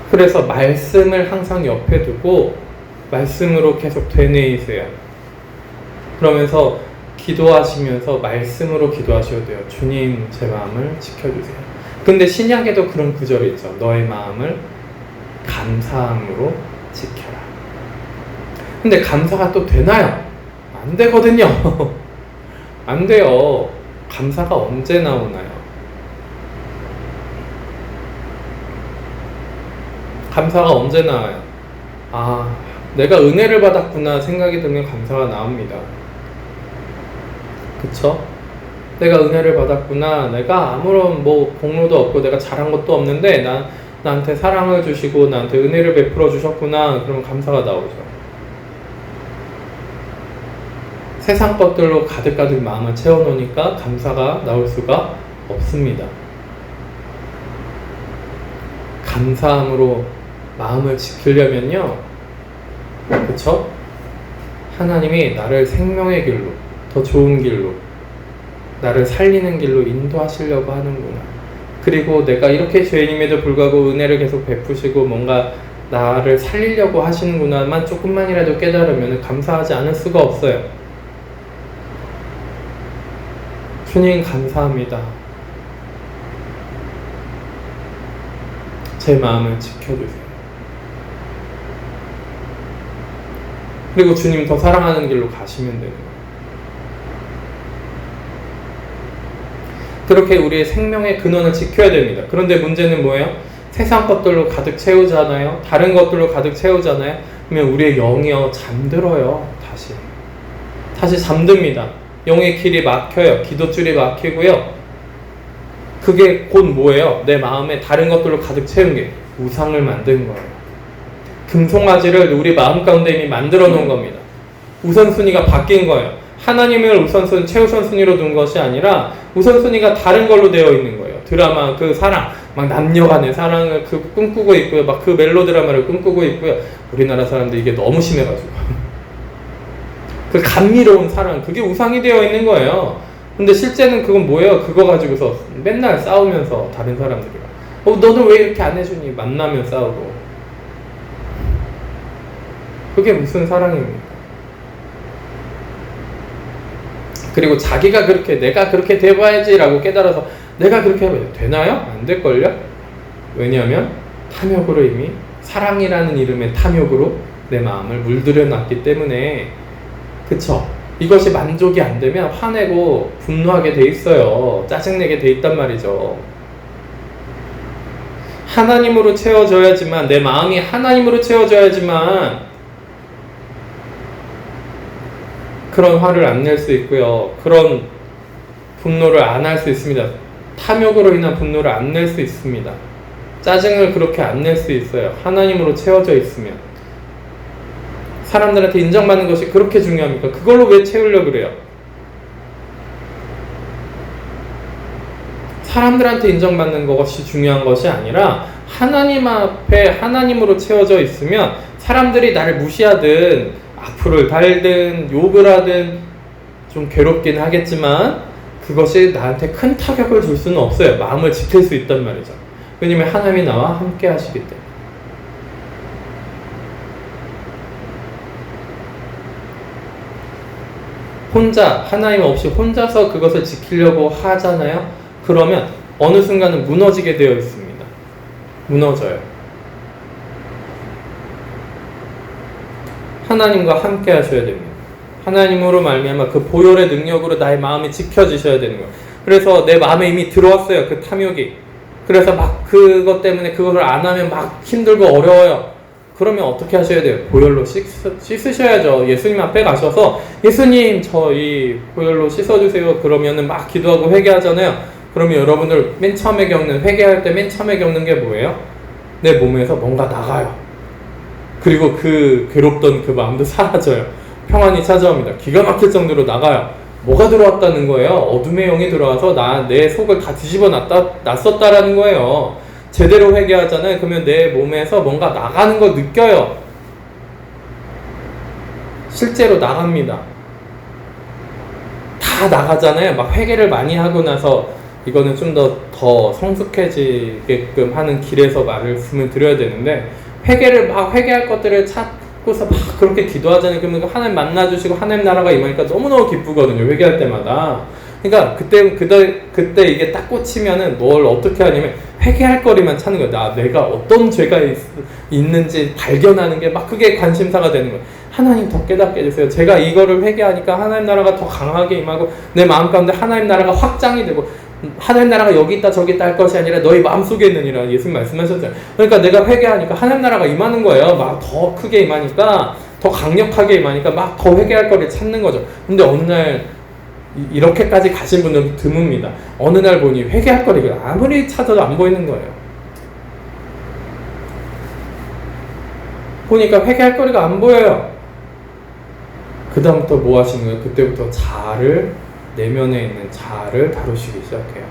그래서 말씀을 항상 옆에 두고 말씀으로 계속 되뇌이세요. 그러면서 기도하시면서 말씀으로 기도하셔도 돼요. 주님, 제 마음을 지켜주세요. 근데 신약에도 그런 구절이 있죠. 너의 마음을 감사함으로 지켜라. 근데 감사가 또 되나요? 안 되거든요. 안 돼요. 감사가 언제 나오나요? 감사가 언제 나와요? 내가 은혜를 받았구나 생각이 들면 감사가 나옵니다. 그쵸? 내가 은혜를 받았구나. 내가 아무런 뭐 공로도 없고 내가 잘한 것도 없는데 나한테 사랑을 주시고 나한테 은혜를 베풀어 주셨구나. 그러면 감사가 나오죠. 세상 것들로 가득가득 마음을 채워놓으니까 감사가 나올 수가 없습니다. 감사함으로 마음을 지키려면요, 그쵸? 하나님이 나를 생명의 길로, 더 좋은 길로, 나를 살리는 길로 인도하시려고 하는구나. 그리고 내가 이렇게 죄인임에도 불구하고 은혜를 계속 베푸시고 뭔가 나를 살리려고 하시는구나만 조금만이라도 깨달으면 감사하지 않을 수가 없어요. 주님 감사합니다. 제 마음을 지켜주세요. 그리고 주님 더 사랑하는 길로 가시면 돼요. 그렇게 우리의 생명의 근원을 지켜야 됩니다. 그런데 문제는 뭐예요? 세상 것들로 가득 채우잖아요. 다른 것들로 가득 채우잖아요. 그러면 우리의 영이요 잠들어요. 다시 잠듭니다. 영의 길이 막혀요. 기도줄이 막히고요. 그게 곧 뭐예요? 내 마음에 다른 것들로 가득 채운 게 우상을 만든 거예요. 금송아지를 우리 마음 가운데 이미 만들어 놓은 겁니다. 우선순위가 바뀐 거예요. 하나님을 최우선순위로 둔 것이 아니라 우선순위가 다른 걸로 되어 있는 거예요. 드라마, 그 사랑, 막 남녀 간의 사랑을 꿈꾸고 있고요. 막 그 멜로 드라마를 꿈꾸고 있고요. 우리나라 사람들 이게 너무 심해가지고. 그 감미로운 사랑, 그게 우상이 되어 있는 거예요. 근데 실제는 그건 뭐예요? 그거 가지고서 맨날 싸우면서 다른 사람들이랑 너는 왜 이렇게 안 해주니? 만나면 싸우고. 그게 무슨 사랑입니까? 그리고 자기가 그렇게 내가 그렇게 돼봐야지 라고 깨달아서 내가 그렇게 해봐야 되나요? 안 될걸요? 왜냐하면 탐욕으로 이미 사랑이라는 이름의 탐욕으로 내 마음을 물들여 놨기 때문에. 그쵸? 이것이 만족이 안 되면 화내고 분노하게 돼 있어요. 짜증내게 돼 있단 말이죠. 하나님으로 채워져야지만, 내 마음이 하나님으로 채워져야지만 그런 화를 안 낼 수 있고요. 그런 분노를 안 할 수 있습니다. 탐욕으로 인한 분노를 안 낼 수 있습니다. 짜증을 그렇게 안 낼 수 있어요. 하나님으로 채워져 있으면. 사람들한테 인정받는 것이 그렇게 중요합니까? 그걸로 왜 채우려고 그래요? 사람들한테 인정받는 것이 중요한 것이 아니라 하나님 앞에 하나님으로 채워져 있으면 사람들이 나를 무시하든 악플을 달든 욕을 하든 좀 괴롭긴 하겠지만 그것이 나한테 큰 타격을 줄 수는 없어요. 마음을 지킬 수 있단 말이죠. 왜냐면 하나님이 나와 함께 하시기 때문에. 하나님 없이 혼자서 그것을 지키려고 하잖아요. 그러면 어느 순간은 무너지게 되어 있습니다. 무너져요. 하나님과 함께 하셔야 됩니다. 하나님으로 말미암아 그 보혈의 능력으로 나의 마음이 지켜지셔야 되는 거예요. 그래서 내 마음에 이미 들어왔어요. 그 탐욕이. 그래서 막 그것 때문에 그것을 안 하면 막 힘들고 어려워요. 그러면 어떻게 하셔야 돼요? 보혈로 씻으셔야죠. 예수님 앞에 가셔서 예수님 저 이 보혈로 씻어주세요. 그러면은 막 기도하고 회개하잖아요. 그러면 여러분들 맨 처음에 회개할 때 맨 처음에 겪는 게 뭐예요? 내 몸에서 뭔가 나가요. 그리고 그 괴롭던 그 마음도 사라져요. 평안이 찾아옵니다. 기가 막힐 정도로 나가요. 뭐가 들어왔다는 거예요? 어둠의 영이 들어와서 내 속을 다 뒤집어 놨었다라는 거예요. 제대로 회개하잖아요. 그러면 내 몸에서 뭔가 나가는 걸 느껴요. 실제로 나갑니다. 다 나가잖아요. 막 회개를 많이 하고 나서 이거는 좀 더 성숙해지게끔 하는 길에서 말씀을 드려야 되는데 회개할 것들을 찾고서 막 그렇게 기도하잖아요. 그러면 하나님 만나주시고 하나님 나라가 임하니까 너무너무 기쁘거든요. 회개할 때마다. 그러니까 그때 이게 딱 꽂히면은 뭘 어떻게 하냐면 회개할 거리만 찾는 거예요. 내가 어떤 죄가 있는지 발견하는 게 막 그게 관심사가 되는 거예요. 하나님 더 깨닫게 해주세요. 제가 이거를 회개하니까 하나님 나라가 더 강하게 임하고 내 마음 가운데 하나님 나라가 확장이 되고 하나님 나라가 여기 있다 저기 있다 할 것이 아니라 너희 마음속에 있느니라 예수님 말씀하셨잖아요. 그러니까 내가 회개하니까 하나님 나라가 임하는 거예요. 막 더 크게 임하니까 더 강력하게 임하니까 막 더 회개할 거리를 찾는 거죠. 근데 어느 날 이렇게까지 가신 분들은 드뭅니다. 어느 날 보니 회개할 거리가 아무리 찾아도 안 보이는 거예요. 보니까 회개할 거리가 안 보여요. 그 다음부터 뭐 하시는 거예요? 그때부터 자아를, 내면에 있는 자아를 다루시기 시작해요.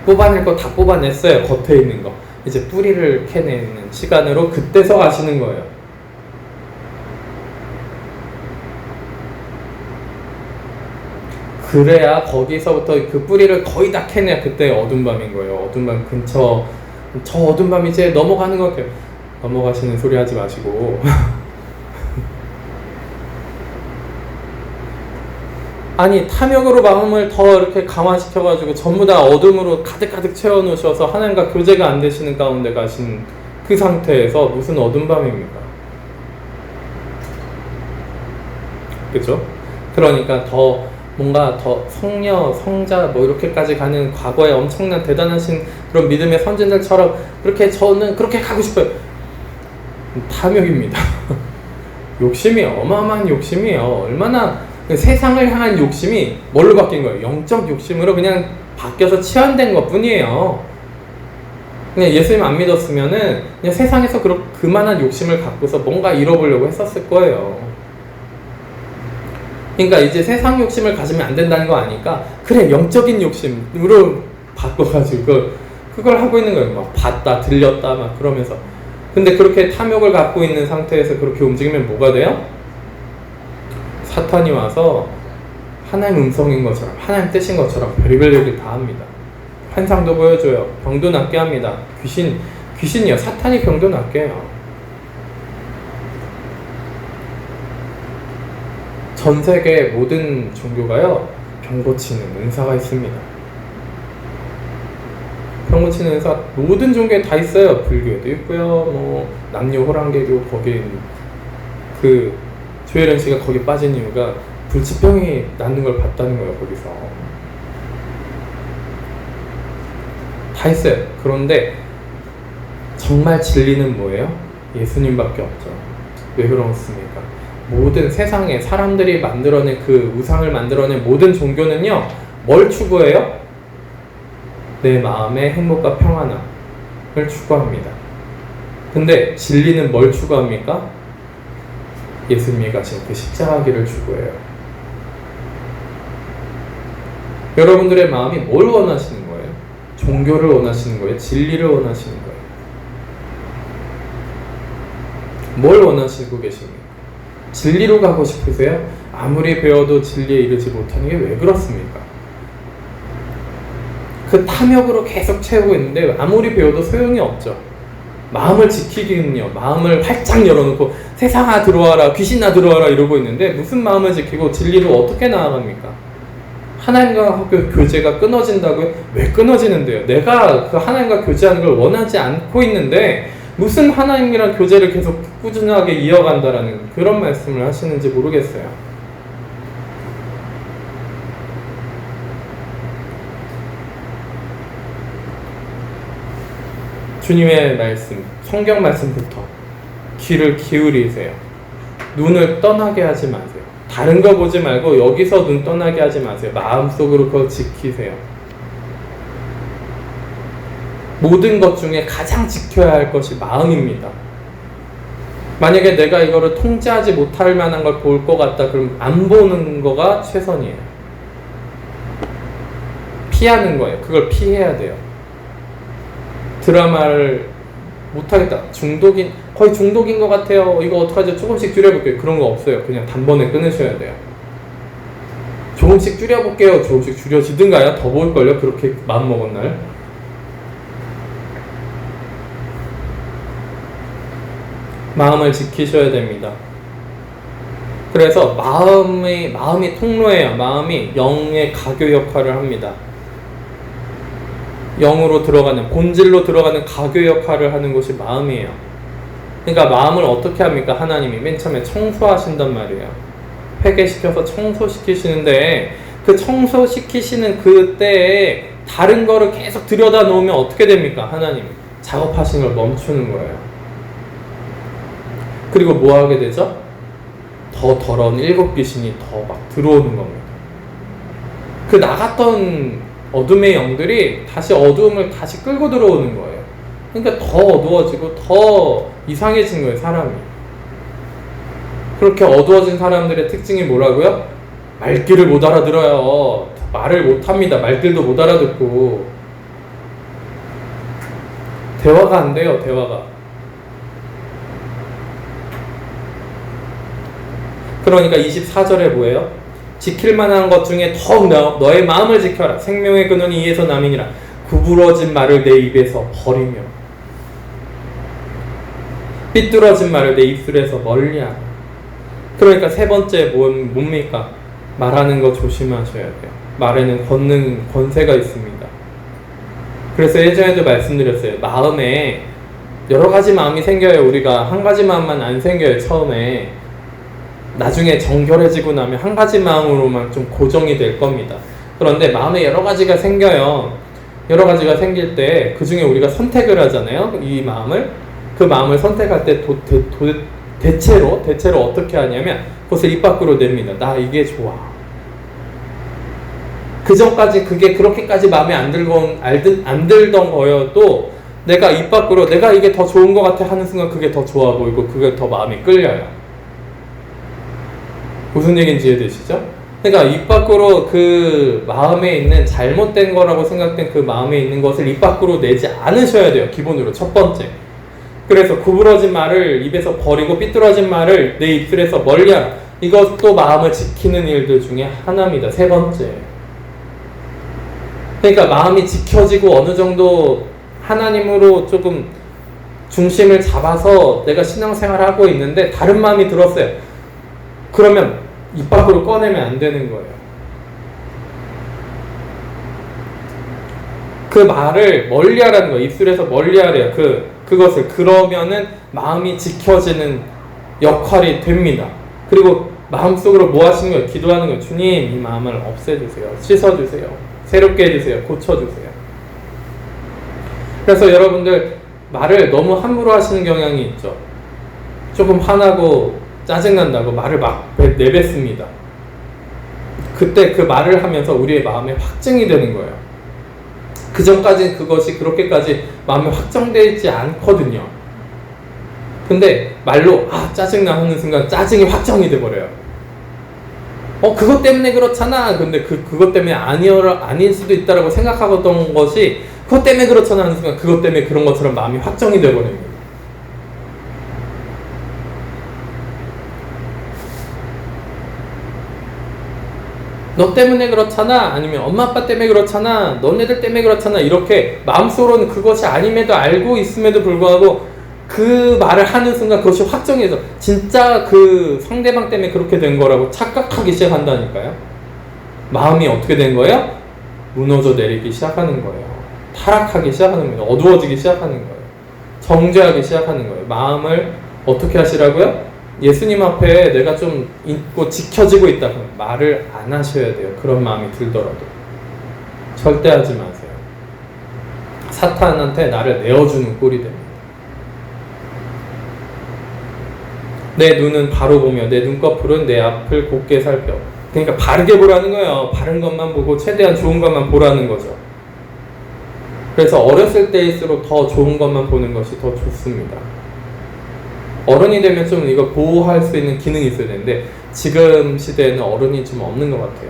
뽑아낼 거 다 뽑아냈어요. 겉에 있는 거. 이제 뿌리를 캐내는 시간으로 그때서 가시는 거예요. 그래야 거기서부터 그 뿌리를 거의 다 캐내야 그때 어두운 밤인 거예요. 어두운 밤 근처, 저 어두운 밤 이제 넘어가는 것 같아요. 넘어가시는 소리 하지 마시고. 아니, 탐욕으로 마음을 더 이렇게 강화시켜가지고 전부 다 어둠으로 가득가득 채워놓으셔서 하나님과 교제가 안 되시는 가운데 가신 그 상태에서 무슨 어두운 밤입니까? 그죠? 그러니까 더 뭔가 더 성녀, 성자 뭐 이렇게까지 가는 과거에 엄청난 대단하신 그런 믿음의 선진들처럼 그렇게 저는 그렇게 가고 싶어요. 탐욕입니다. 욕심이 어마어마한 욕심이에요. 얼마나 세상을 향한 욕심이 뭘로 바뀐 거예요? 영적 욕심으로 그냥 바뀌어서 치환된 것 뿐이에요. 그냥 예수님 안 믿었으면은 그냥 세상에서 그만한 욕심을 갖고서 뭔가 잃어보려고 했었을 거예요. 그러니까 이제 세상 욕심을 가지면 안 된다는 거 아니까 그래 영적인 욕심으로 바꿔가지고 그걸 하고 있는 거예요. 막 봤다 들렸다 막 그러면서. 근데 그렇게 탐욕을 갖고 있는 상태에서 그렇게 움직이면 뭐가 돼요? 사탄이 와서 하나님 음성인 것처럼 하나님 뜻인 것처럼 별의별 얘기를 다 합니다. 환상도 보여줘요. 병도 낫게 합니다. 귀신이요. 사탄이 병도 낫게 해요. 전 세계 모든 종교가요 병 고치는 은사가 있습니다. 병 고치는 은사 모든 종교에 다 있어요. 불교에도 있고요. 뭐 남녀 호랑개교 거기에 그 조혜련 씨가 거기 빠진 이유가 불치병이 낫는 걸 봤다는 거예요. 거기서 다 있어요. 그런데 정말 진리는 뭐예요? 예수님밖에 없죠. 왜 그렇습니까? 모든 세상에 사람들이 만들어낸 그 우상을 만들어낸 모든 종교는요 뭘 추구해요? 내 마음의 행복과 평안함을 추구합니다. 근데 진리는 뭘 추구합니까? 예수님이 가신 그 십자가 길을 추구해요. 여러분들의 마음이 뭘 원하시는 거예요? 종교를 원하시는 거예요? 진리를 원하시는 거예요? 뭘 원하시고 계십니까? 진리로 가고 싶으세요? 아무리 배워도 진리에 이르지 못하는 게 왜 그렇습니까? 그 탐욕으로 계속 채우고 있는데 아무리 배워도 소용이 없죠. 마음을 지키기는요, 마음을 활짝 열어놓고 세상아 들어와라, 귀신아 들어와라 이러고 있는데 무슨 마음을 지키고 진리로 어떻게 나아갑니까? 하나님과 교제가 끊어진다고요? 왜 끊어지는데요? 내가 그 하나님과 교제하는 걸 원하지 않고 있는데 무슨 하나님이랑 교제를 계속 꾸준하게 이어간다라는 그런 말씀을 하시는지 모르겠어요. 주님의 말씀, 성경 말씀부터 귀를 기울이세요. 눈을 떠나게 하지 마세요. 다른 거 보지 말고 여기서 눈 떠나게 하지 마세요. 마음속으로 그걸 지키세요. 모든 것 중에 가장 지켜야 할 것이 마음입니다. 만약에 내가 이거를 통제하지 못할 만한 걸 볼 것 같다 그럼 안 보는 거가 최선이에요. 피하는 거예요. 그걸 피해야 돼요. 드라마를 못하겠다. 거의 중독인 것 같아요. 이거 어떡하죠? 조금씩 줄여볼게요. 그런 거 없어요. 그냥 단번에 끊으셔야 돼요. 조금씩 줄여볼게요. 조금씩 줄여지든가요. 더 볼걸요. 그렇게 마음먹은 날. 마음을 지키셔야 됩니다. 그래서 마음이 통로예요. 마음이 영의 가교 역할을 합니다. 영으로 들어가는, 본질로 들어가는 가교 역할을 하는 것이 마음이에요. 그러니까 마음을 어떻게 합니까? 하나님이 맨 처음에 청소하신단 말이에요. 회개시켜서 청소시키시는데 그 청소시키시는 그때에 다른 거를 계속 들여다 놓으면 어떻게 됩니까? 하나님 작업하시는 걸 멈추는 거예요. 그리고 뭐 하게 되죠? 더 더러운 일곱 귀신이 더 막 들어오는 겁니다. 그 나갔던 어둠의 영들이 다시 어두움을 다시 끌고 들어오는 거예요. 그러니까 더 어두워지고 더 이상해진 거예요, 사람이. 그렇게 어두워진 사람들의 특징이 뭐라고요? 말귀를 못 알아들어요. 말을 못 합니다. 말귀도 못 알아듣고. 대화가 안 돼요, 대화가. 그러니까 24절에 뭐예요? 지킬 만한 것 중에 더욱 너의 마음을 지켜라. 생명의 근원이 이에서 남이니라. 구부러진 말을 내 입에서 버리며 삐뚤어진 말을 내 입술에서 멀리하라. 그러니까 세 번째 뭡니까? 말하는 거 조심하셔야 돼요. 말에는 권세가 있습니다. 그래서 예전에도 말씀드렸어요. 마음에 여러 가지 마음이 생겨요. 우리가 한 가지 마음만 안 생겨요, 처음에. 나중에 정결해지고 나면 한 가지 마음으로만 좀 고정이 될 겁니다. 그런데 마음에 여러 가지가 생겨요. 여러 가지가 생길 때 그 중에 우리가 선택을 하잖아요. 이 마음을. 그 마음을 선택할 때 대체로 어떻게 하냐면 그것을 입 밖으로 냅니다. 나 이게 좋아. 그 전까지 그게 그렇게까지 마음에 안 들던 거여도 내가 입 밖으로 내가 이게 더 좋은 것 같아 하는 순간 그게 더 좋아 보이고 그게 더 마음이 끌려요. 무슨 얘기인지 이해되시죠? 그러니까 입 밖으로 그 마음에 있는 잘못된 거라고 생각된 그 마음에 있는 것을 입 밖으로 내지 않으셔야 돼요. 기본으로 첫 번째. 그래서 구부러진 말을 입에서 버리고 삐뚤어진 말을 내 입술에서 멀리하라. 이것도 마음을 지키는 일들 중에 하나입니다. 세 번째. 그러니까 마음이 지켜지고 어느 정도 하나님으로 조금 중심을 잡아서 내가 신앙생활을 하고 있는데 다른 마음이 들었어요. 그러면 입 밖으로 꺼내면 안 되는 거예요. 그 말을 멀리하라는 거예요. 입술에서 멀리하래요. 그것을. 그러면은 마음이 지켜지는 역할이 됩니다. 그리고 마음속으로 뭐 하시는 거예요? 기도하는 거예요. 주님, 이 마음을 없애주세요. 씻어주세요. 새롭게 해주세요. 고쳐주세요. 그래서 여러분들 말을 너무 함부로 하시는 경향이 있죠. 조금 화나고 짜증난다고 말을 막 내뱉습니다. 그때 그 말을 하면서 우리의 마음에 확증이 되는 거예요. 그 전까지는 그것이 그렇게까지 마음에 확정되어 있지 않거든요. 근데 말로 짜증나 하는 순간 짜증이 확정이 돼버려요. 그것 때문에 그렇잖아. 근데 그것 때문에 아닐 수도 있다라고 생각하던 것이 그것 때문에 그렇잖아 하는 순간 그것 때문에 그런 것처럼 마음이 확정이 돼버립니다. 너 때문에 그렇잖아. 아니면 엄마 아빠 때문에 그렇잖아. 너네들 때문에 그렇잖아. 이렇게 마음속으로는 그것이 아님에도 알고 있음에도 불구하고 그 말을 하는 순간 그것이 확정해서 진짜 그 상대방 때문에 그렇게 된 거라고 착각하기 시작한다니까요. 마음이 어떻게 된 거예요? 무너져 내리기 시작하는 거예요. 타락하기 시작하는 거예요. 어두워지기 시작하는 거예요. 정죄하기 시작하는 거예요. 마음을 어떻게 하시라고요? 예수님 앞에 내가 좀 있고 지켜지고 있다 그러면 말을 안 하셔야 돼요. 그런 마음이 들더라도 절대 하지 마세요. 사탄한테 나를 내어주는 꼴이 됩니다. 내 눈은 바로 보며 내 눈꺼풀은 내 앞을 곱게 살펴. 그러니까 바르게 보라는 거예요. 바른 것만 보고 최대한 좋은 것만 보라는 거죠. 그래서 어렸을 때일수록 더 좋은 것만 보는 것이 더 좋습니다. 어른이 되면 좀 이거 보호할 수 있는 기능이 있어야 되는데 지금 시대에는 어른이 좀 없는 것 같아요.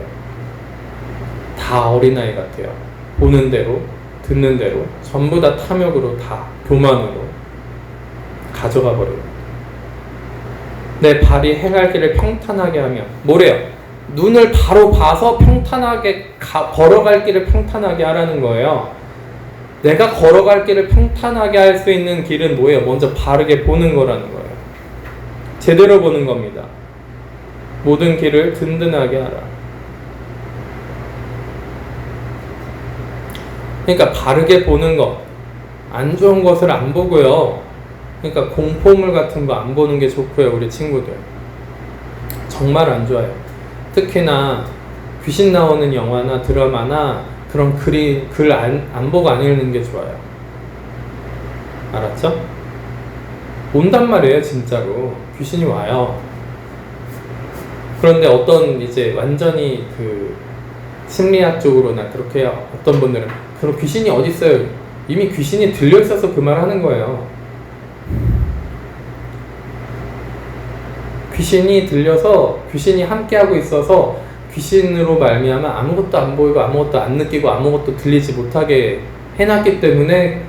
다 어린아이 같아요. 보는 대로 듣는 대로 전부 다 탐욕으로 다 교만으로 가져가 버려요. 내 발이 행할 길을 평탄하게 하며 뭐래요? 눈을 바로 봐서 평탄하게 걸어갈 길을 평탄하게 하라는 거예요. 내가 걸어갈 길을 평탄하게 할 수 있는 길은 뭐예요? 먼저 바르게 보는 거라는 거예요. 제대로 보는 겁니다. 모든 길을 든든하게 하라. 그러니까 바르게 보는 것, 안 좋은 것을 안 보고요. 그러니까 공포물 같은 거 안 보는 게 좋고요. 우리 친구들 정말 안 좋아요. 특히나 귀신 나오는 영화나 드라마나 그런 글 안 보고 안 읽는 게 좋아요. 알았죠? 온단 말이에요. 진짜로 귀신이 와요. 그런데 어떤 이제 완전히 그 심리학적으로나 그렇게 어떤 분들은 그럼 귀신이 어디 있어요? 이미 귀신이 들려 있어서 그 말 하는 거예요. 귀신이 들려서 귀신이 함께하고 있어서 귀신으로 말미암아 아무것도 안 보이고 아무것도 안 느끼고 아무것도 들리지 못하게 해놨기 때문에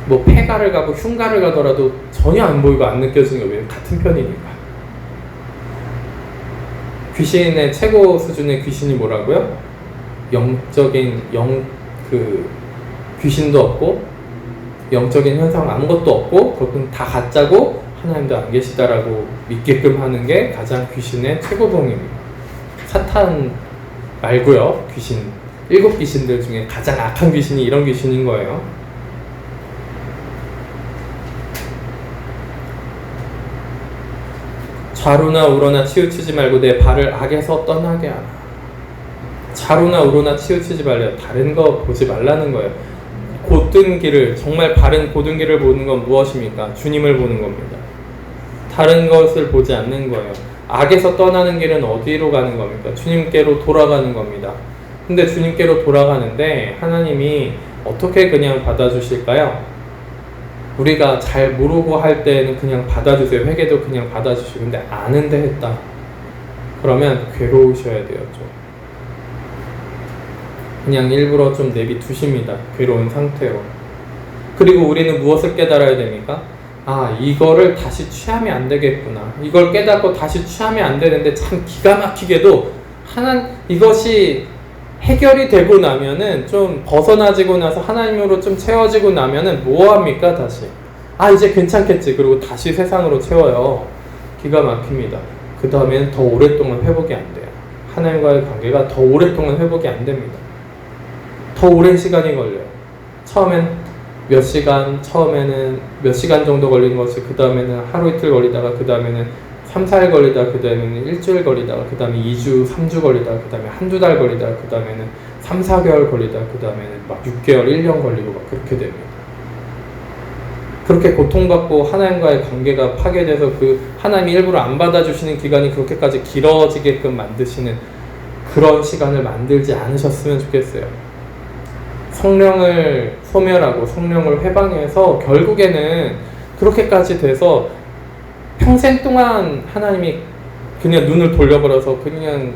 뭐 폐가를 가고 흉가를 가더라도 전혀 안 보이고 안 느껴지는 게 왜 같은 편이니까. 귀신의 최고 수준의 귀신이 뭐라고요? 영적인 귀신도 없고 영적인 현상 아무것도 없고 그것은 다 가짜고 하나님도 안 계시다라고 믿게끔 하는 게 가장 귀신의 최고봉입니다. 사탄 말고요. 귀신 7귀신들 중에 가장 악한 귀신이 이런 귀신인 거예요. 좌로나 우로나 치우치지 말고 내 발을 악에서 떠나게 하라. 좌로나 우로나 치우치지 말래요. 다른 거 보지 말라는 거예요. 곧든 길을, 정말 바른 곧든 길을 보는 건 무엇입니까? 주님을 보는 겁니다. 다른 것을 보지 않는 거예요. 악에서 떠나는 길은 어디로 가는 겁니까? 주님께로 돌아가는 겁니다. 근데 주님께로 돌아가는데 하나님이 어떻게 그냥 받아주실까요? 우리가 잘 모르고 할 때는 그냥 받아주세요. 회개도 그냥 받아주시고. 근데 아는데 했다. 그러면 괴로우셔야 돼요. 좀. 그냥 일부러 좀 내비두십니다. 괴로운 상태로. 그리고 우리는 무엇을 깨달아야 됩니까? 아, 이거를 다시 취하면 안 되겠구나. 이걸 깨닫고 다시 취하면 안 되는데 참 기가 막히게도 이것이 해결이 되고 나면은 좀 벗어나지고 나서 하나님으로 좀 채워지고 나면은 뭐 합니까? 다시. 아, 이제 괜찮겠지. 그리고 다시 세상으로 채워요. 기가 막힙니다. 그 다음에는 더 오랫동안 회복이 안 돼요. 하나님과의 관계가 더 오랫동안 회복이 안 됩니다. 더 오랜 시간이 걸려요. 처음에는 몇 시간 정도 걸리는 것이 그 다음에는 하루 이틀 걸리다가 그 다음에는 3, 4일 걸리다가 그 다음에는 일주일 걸리다가 그 다음에 2주, 3주 걸리다가 그 다음에 한두 달 걸리다가 그 다음에는 3, 4개월 걸리다가 그 다음에는 막 6개월, 1년 걸리고 막 그렇게 됩니다. 그렇게 고통받고 하나님과의 관계가 파괴돼서 그 하나님이 일부러 안 받아주시는 기간이 그렇게까지 길어지게끔 만드시는 그런 시간을 만들지 않으셨으면 좋겠어요. 성령을 소멸하고 성령을 회방해서 결국에는 그렇게까지 돼서 평생 동안 하나님이 그냥 눈을 돌려버려서 그냥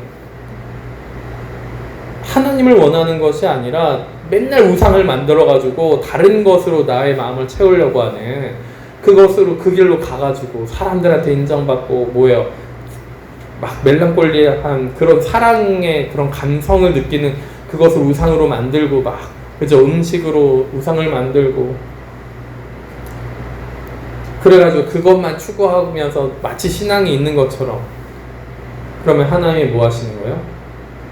하나님을 원하는 것이 아니라 맨날 우상을 만들어가지고 다른 것으로 나의 마음을 채우려고 하는 그것으로 그 길로 가가지고 사람들한테 인정받고 뭐예요? 막 멜랑콜리한 그런 사랑의 그런 감성을 느끼는 그것을 우상으로 만들고 막 그죠? 음식으로 우상을 만들고 그래가지고 그것만 추구하면서 마치 신앙이 있는 것처럼 그러면 하나님이 뭐 하시는 거예요?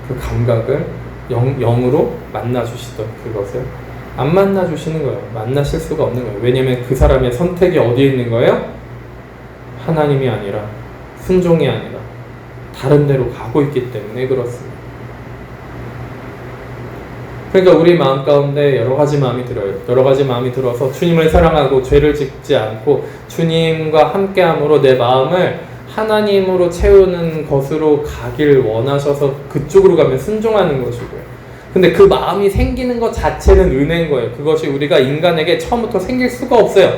그 감각을 영으로 만나주시던 그것을 안 만나주시는 거예요. 만나실 수가 없는 거예요. 왜냐면 그 사람의 선택이 어디에 있는 거예요? 하나님이 아니라 순종이 아니라 다른 데로 가고 있기 때문에 그렇습니다. 그러니까 우리 마음 가운데 여러 가지 마음이 들어요. 여러 가지 마음이 들어서 주님을 사랑하고 죄를 짓지 않고 주님과 함께함으로 내 마음을 하나님으로 채우는 것으로 가길 원하셔서 그쪽으로 가면 순종하는 것이고요. 근데 그 마음이 생기는 것 자체는 은혜인 거예요. 그것이 우리가 인간에게 처음부터 생길 수가 없어요.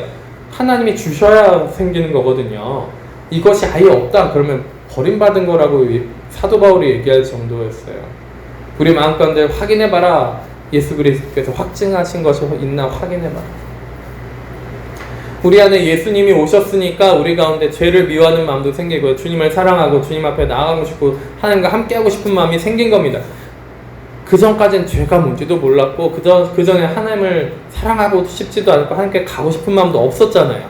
하나님이 주셔야 생기는 거거든요. 이것이 아예 없다 그러면 버림받은 거라고 사도 바울이 얘기할 정도였어요. 우리 마음 가운데 확인해봐라. 예수 그리스도께서 확증하신 것이 있나 확인해봐라. 우리 안에 예수님이 오셨으니까 우리 가운데 죄를 미워하는 마음도 생기고요. 주님을 사랑하고 주님 앞에 나아가고 싶고 하나님과 함께하고 싶은 마음이 생긴 겁니다. 그 전까지는 죄가 뭔지도 몰랐고 그 전에 하나님을 사랑하고 싶지도 않고 하나님께 가고 싶은 마음도 없었잖아요.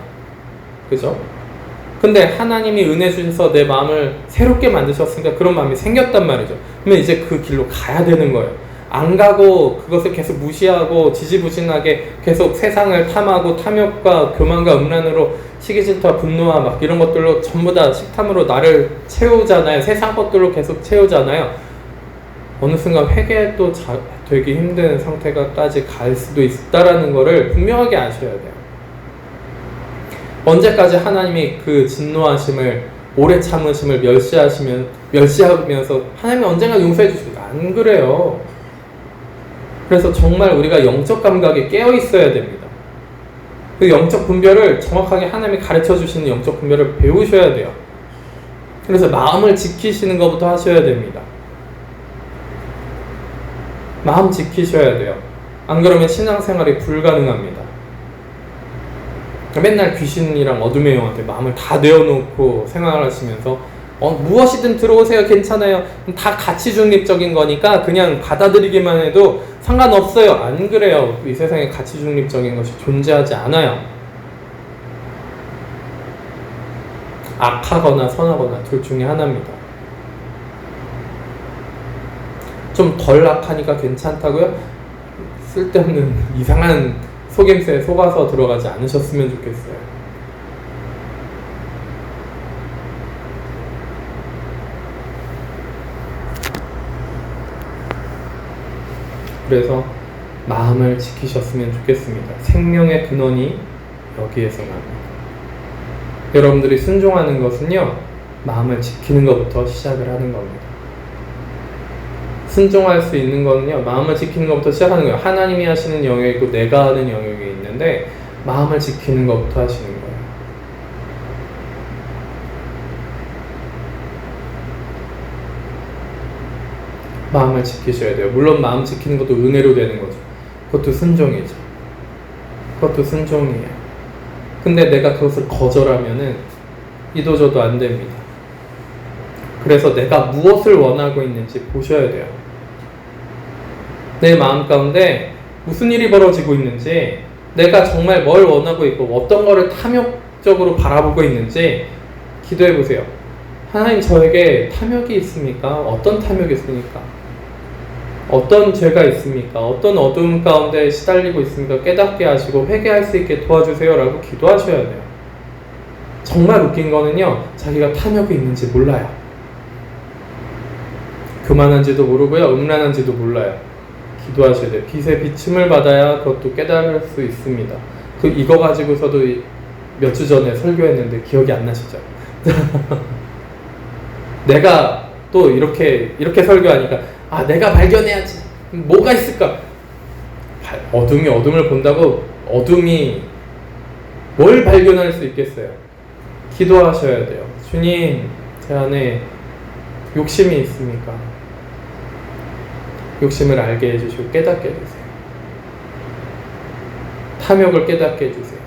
그죠? 근데 하나님이 은혜 주셔서 내 마음을 새롭게 만드셨으니까 그런 마음이 생겼단 말이죠. 그러면 이제 그 길로 가야 되는 거예요. 안 가고 그것을 계속 무시하고 지지부진하게 계속 세상을 탐하고 탐욕과 교만과 음란으로 시기질투와 분노와 막 이런 것들로 전부 다 식탐으로 나를 채우잖아요. 세상 것들로 계속 채우잖아요. 어느 순간 회개도 되기 힘든 상태가까지 갈 수도 있다라는 거를 분명하게 아셔야 돼요. 언제까지 하나님이 그 진노하심을, 오래 참으심을 멸시하면서 하나님이 언젠가 용서해 주십니다. 안 그래요. 그래서 정말 우리가 영적 감각에 깨어 있어야 됩니다. 그 영적 분별을 정확하게 하나님이 가르쳐 주시는 영적 분별을 배우셔야 돼요. 그래서 마음을 지키시는 것부터 하셔야 됩니다. 마음 지키셔야 돼요. 안 그러면 신앙생활이 불가능합니다. 맨날 귀신이랑 어둠의 영한테 마음을 다 내어놓고 생활하시면서 무엇이든 들어오세요, 괜찮아요, 다 가치 중립적인 거니까 그냥 받아들이기만 해도 상관없어요. 안 그래요. 이 세상에 가치 중립적인 것이 존재하지 않아요. 악하거나 선하거나 둘 중에 하나입니다. 좀 덜 악하니까 괜찮다고요? 쓸데없는 이상한 속임수에 속아서 들어가지 않으셨으면 좋겠어요. 그래서 마음을 지키셨으면 좋겠습니다. 생명의 근원이 여기에서 납니다. 여러분들이 순종하는 것은요, 마음을 지키는 것부터 시작을 하는 겁니다. 순종할 수 있는 거는요, 마음을 지키는 것부터 시작하는 거예요. 하나님이 하시는 영역이 있고 내가 하는 영역이 있는데 마음을 지키는 것부터 하시는 거예요. 마음을 지키셔야 돼요. 물론 마음 지키는 것도 은혜로 되는 거죠. 그것도 순종이죠. 그것도 순종이에요. 근데 내가 그것을 거절하면은 이도저도 안 됩니다. 그래서 내가 무엇을 원하고 있는지 보셔야 돼요. 내 마음 가운데 무슨 일이 벌어지고 있는지, 내가 정말 뭘 원하고 있고 어떤 거를 탐욕적으로 바라보고 있는지 기도해 보세요. 하나님, 저에게 탐욕이 있습니까? 어떤 탐욕이 있습니까? 어떤 죄가 있습니까? 어떤 어두움 가운데 시달리고 있습니까? 깨닫게 하시고 회개할 수 있게 도와주세요 라고 기도하셔야 돼요. 정말 웃긴 거는요, 자기가 탐욕이 있는지 몰라요. 교만한지도 모르고요, 음란한지도 몰라요. 기도하셔야 돼요. 빛의 비침을 받아야 그것도 깨달을 수 있습니다. 이거 가지고서도 몇 주 전에 설교했는데 기억이 안 나시죠? 내가 또 이렇게 설교하니까 내가 발견해야지. 뭐가 있을까? 어둠이 어둠을 본다고 어둠이 뭘 발견할 수 있겠어요? 기도하셔야 돼요. 주님, 제 안에 욕심이 있습니까? 욕심을 알게 해주시고 깨닫게 해주세요. 탐욕을 깨닫게 해주세요.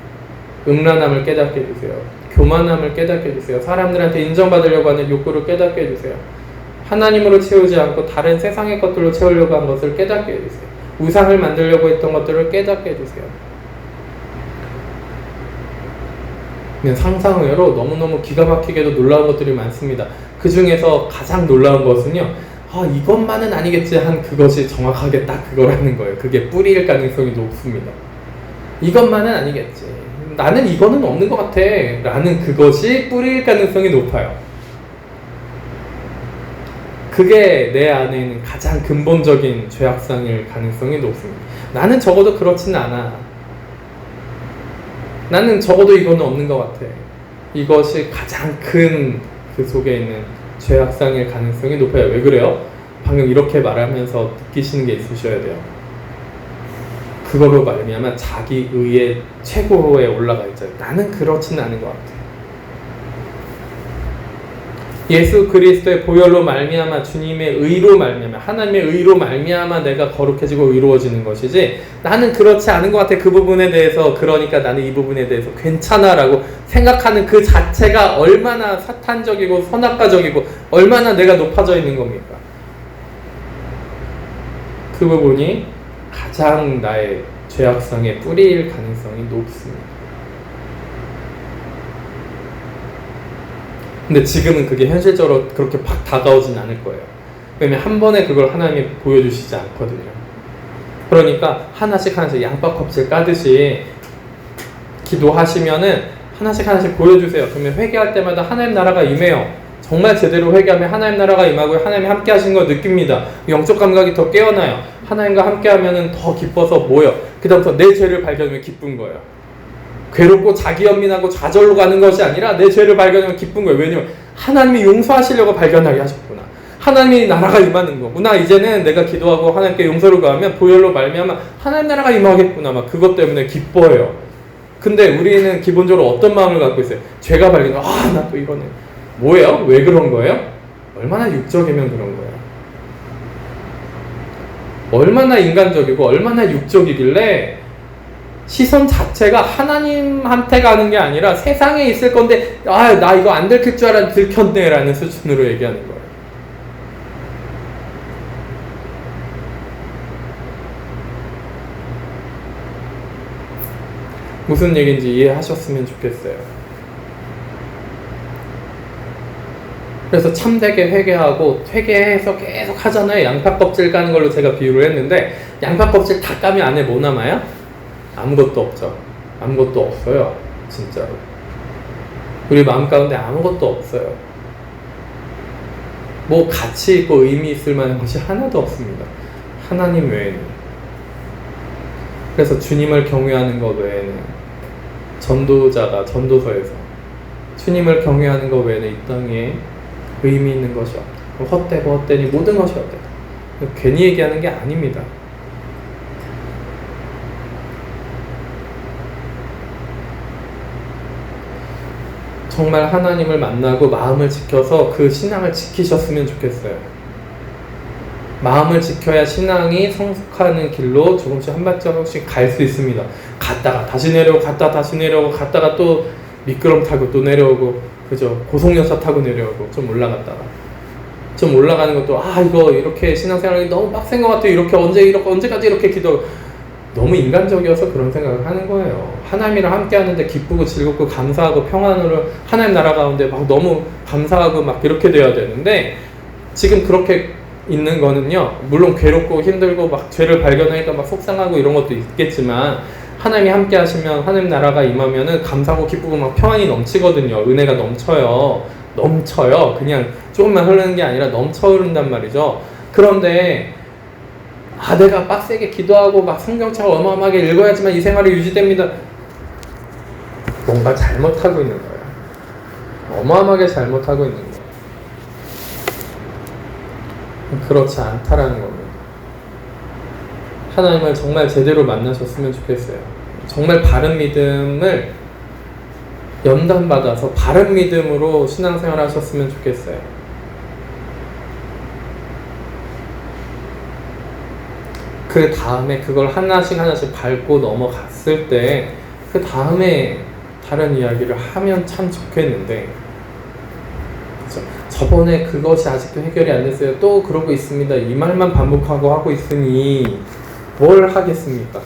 음란함을 깨닫게 해주세요. 교만함을 깨닫게 해주세요. 사람들한테 인정받으려고 하는 욕구를 깨닫게 해주세요. 하나님으로 채우지 않고 다른 세상의 것들로 채우려고 한 것을 깨닫게 해주세요. 우상을 만들려고 했던 것들을 깨닫게 해주세요. 상상외로 너무너무 기가 막히게도 놀라운 것들이 많습니다. 그 중에서 가장 놀라운 것은요, 이것만은 아니겠지 한 그것이 정확하게 딱 그거라는 거예요. 그게 뿌리일 가능성이 높습니다. 이것만은 아니겠지, 나는 이거는 없는 것 같아 라는 그것이 뿌리일 가능성이 높아요. 그게 내 안에 있는 가장 근본적인 죄악상일 가능성이 높습니다. 나는 적어도 그렇진 않아. 나는 적어도 이거는 없는 것 같아. 이것이 가장 큰 그 속에 있는 죄악상일 가능성이 높아요. 왜 그래요? 방금 이렇게 말하면서 느끼시는 게 있으셔야 돼요. 그거로 말미암아 자기 의의 최고에 올라가 있잖아요. 나는 그렇지는 않은 것 같아. 예수 그리스도의 보혈로 말미암아, 주님의 의로 말미암아, 하나님의 의로 말미암아 내가 거룩해지고 의로워지는 것이지, 나는 그렇지 않은 것 같아. 그 부분에 대해서, 그러니까 나는 이 부분에 대해서 괜찮아 라고 생각하는 그 자체가 얼마나 사탄적이고 선악과적이고 얼마나 내가 높아져 있는 겁니까? 그 부분이 가장 나의 죄악성의 뿌리일 가능성이 높습니다. 근데 지금은 그게 현실적으로 그렇게 팍 다가오진 않을 거예요. 왜냐면 한 번에 그걸 하나님이 보여주시지 않거든요. 그러니까 하나씩 양파 껍질 까듯이 기도하시면은 하나씩 보여주세요. 그러면 회개할 때마다 하나님 나라가 임해요. 정말 제대로 회개하면 하나님 나라가 임하고 하나님이 함께 하시는 걸 느낍니다. 영적 감각이 더 깨어나요. 하나님과 함께 하면은 더 기뻐서 모여. 그 다음부터 내 죄를 발견하면 기쁜 거예요. 괴롭고 자기 연민하고 좌절로 가는 것이 아니라 내 죄를 발견하면 기쁜 거예요. 왜냐면 하나님이 용서하시려고 발견하게 하셨구나. 하나님이 나라가 임하는 거구나. 이제는 내가 기도하고 하나님께 용서를 구하면 보혈로 말미암아 하나님 나라가 임하겠구나. 막 그것 때문에 기뻐해요. 근데 우리는 기본적으로 어떤 마음을 갖고 있어요? 죄가 발견, 나 또 이러네. 뭐예요? 왜 그런 거예요? 얼마나 육적이면 그런 거예요. 얼마나 인간적이고 얼마나 육적이길래 시선 자체가 하나님한테 가는 게 아니라 세상에 있을 건데 나 이거 안 들킬 줄 알았는데 들켰네 라는 수준으로 얘기하는 거예요. 무슨 얘기인지 이해하셨으면 좋겠어요. 그래서 참되게 회개하고 회개해서 계속 하잖아요. 양파 껍질 까는 걸로 제가 비유를 했는데 양파 껍질 다 까면 안에 뭐 남아요? 아무것도 없죠. 아무것도 없어요. 진짜로. 우리 마음 가운데 아무것도 없어요. 뭐 가치 있고 의미 있을 만한 것이 하나도 없습니다. 하나님 외에는. 그래서 주님을 경외하는 것 외에는 전도자가 전도서에서 주님을 경외하는 것 외에는 이 땅에 의미 있는 것이 없다. 헛되고 헛되니 모든 것이 없다. 괜히 얘기하는 게 아닙니다. 정말 하나님을 만나고 마음을 지켜서 그 신앙을 지키셨으면 좋겠어요. 마음을 지켜야 신앙이 성숙하는 길로 조금씩 한 발자국씩 갈 수 있습니다. 갔다가 다시 내려오고 갔다가 다시 내려오고 갔다가 또 미끄럼 타고 또 내려오고 그죠? 고속열차 타고 내려오고 좀 올라갔다가 좀 올라가는 것도 이거 이렇게 신앙생활이 너무 빡센 것 같아요. 이렇게 언제까지 이렇게 기도 너무 인간적이어서 그런 생각을 하는 거예요. 하나님이랑 함께 하는데 기쁘고 즐겁고 감사하고 평안으로 하나님 나라 가운데 막 너무 감사하고 막 이렇게 돼야 되는데 지금 그렇게 있는 거는요, 물론 괴롭고 힘들고 막 죄를 발견하니까 막 속상하고 이런 것도 있겠지만 하나님이 함께 하시면 하나님 나라가 임하면은 감사하고 기쁘고 막 평안이 넘치거든요. 은혜가 넘쳐요. 그냥 조금만 흐르는 게 아니라 넘쳐 흐른단 말이죠. 그런데 내가 빡세게 기도하고 막 성경책을 어마어마하게 읽어야지만 이 생활이 유지됩니다. 뭔가 잘못하고 있는 거예요. 어마어마하게 잘못하고 있는 거예요. 그렇지 않다라는 겁니다. 하나님을 정말 제대로 만나셨으면 좋겠어요. 정말 바른 믿음을 연단받아서 바른 믿음으로 신앙생활 하셨으면 좋겠어요. 그 다음에 그걸 하나씩 밟고 넘어갔을 때 그 다음에 다른 이야기를 하면 참 좋겠는데 그렇죠? 저번에 그것이 아직도 해결이 안 됐어요. 또 그러고 있습니다. 이 말만 반복하고 하고 있으니 뭘 하겠습니까?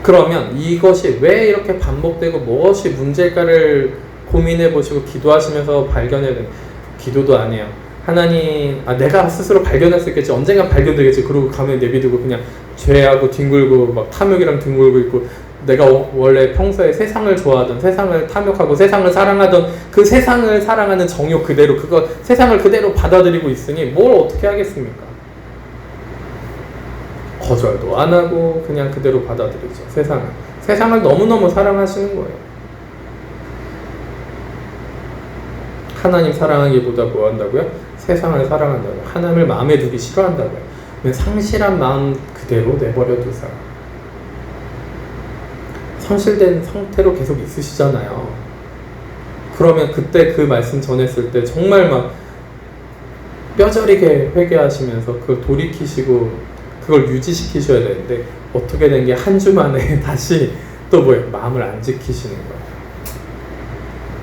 그러면 이것이 왜 이렇게 반복되고 무엇이 문제일까를 고민해 보시고 기도하시면서 발견해야 돼요. 기도도 안 해요. 하나님, 내가 스스로 발견할 수 있겠지. 언젠가 발견되겠지. 그러고 가면 내비두고 그냥 죄하고 뒹굴고 막 탐욕이랑 뒹굴고 있고 내가 원래 평소에 세상을 좋아하던, 세상을 탐욕하고 세상을 사랑하던 그 세상을 사랑하는 정욕 그대로 그거 세상을 그대로 받아들이고 있으니 뭘 어떻게 하겠습니까? 거절도 안 하고 그냥 그대로 받아들이죠. 세상을 너무너무 사랑하시는 거예요. 하나님 사랑하기보다 뭐 한다고요? 세상을 사랑한다고요. 하나님을 마음에 두기 싫어한다고요. 상실한 마음 그대로 내버려 두세요. 상실된 상태로 계속 있으시잖아요. 그러면 그때 그 말씀 전했을 때 정말 막 뼈저리게 회개하시면서 그걸 돌이키시고 그걸 유지시키셔야 되는데 어떻게 된 게 한 주 만에 다시 또 뭐예요? 마음을 안 지키시는 거예요.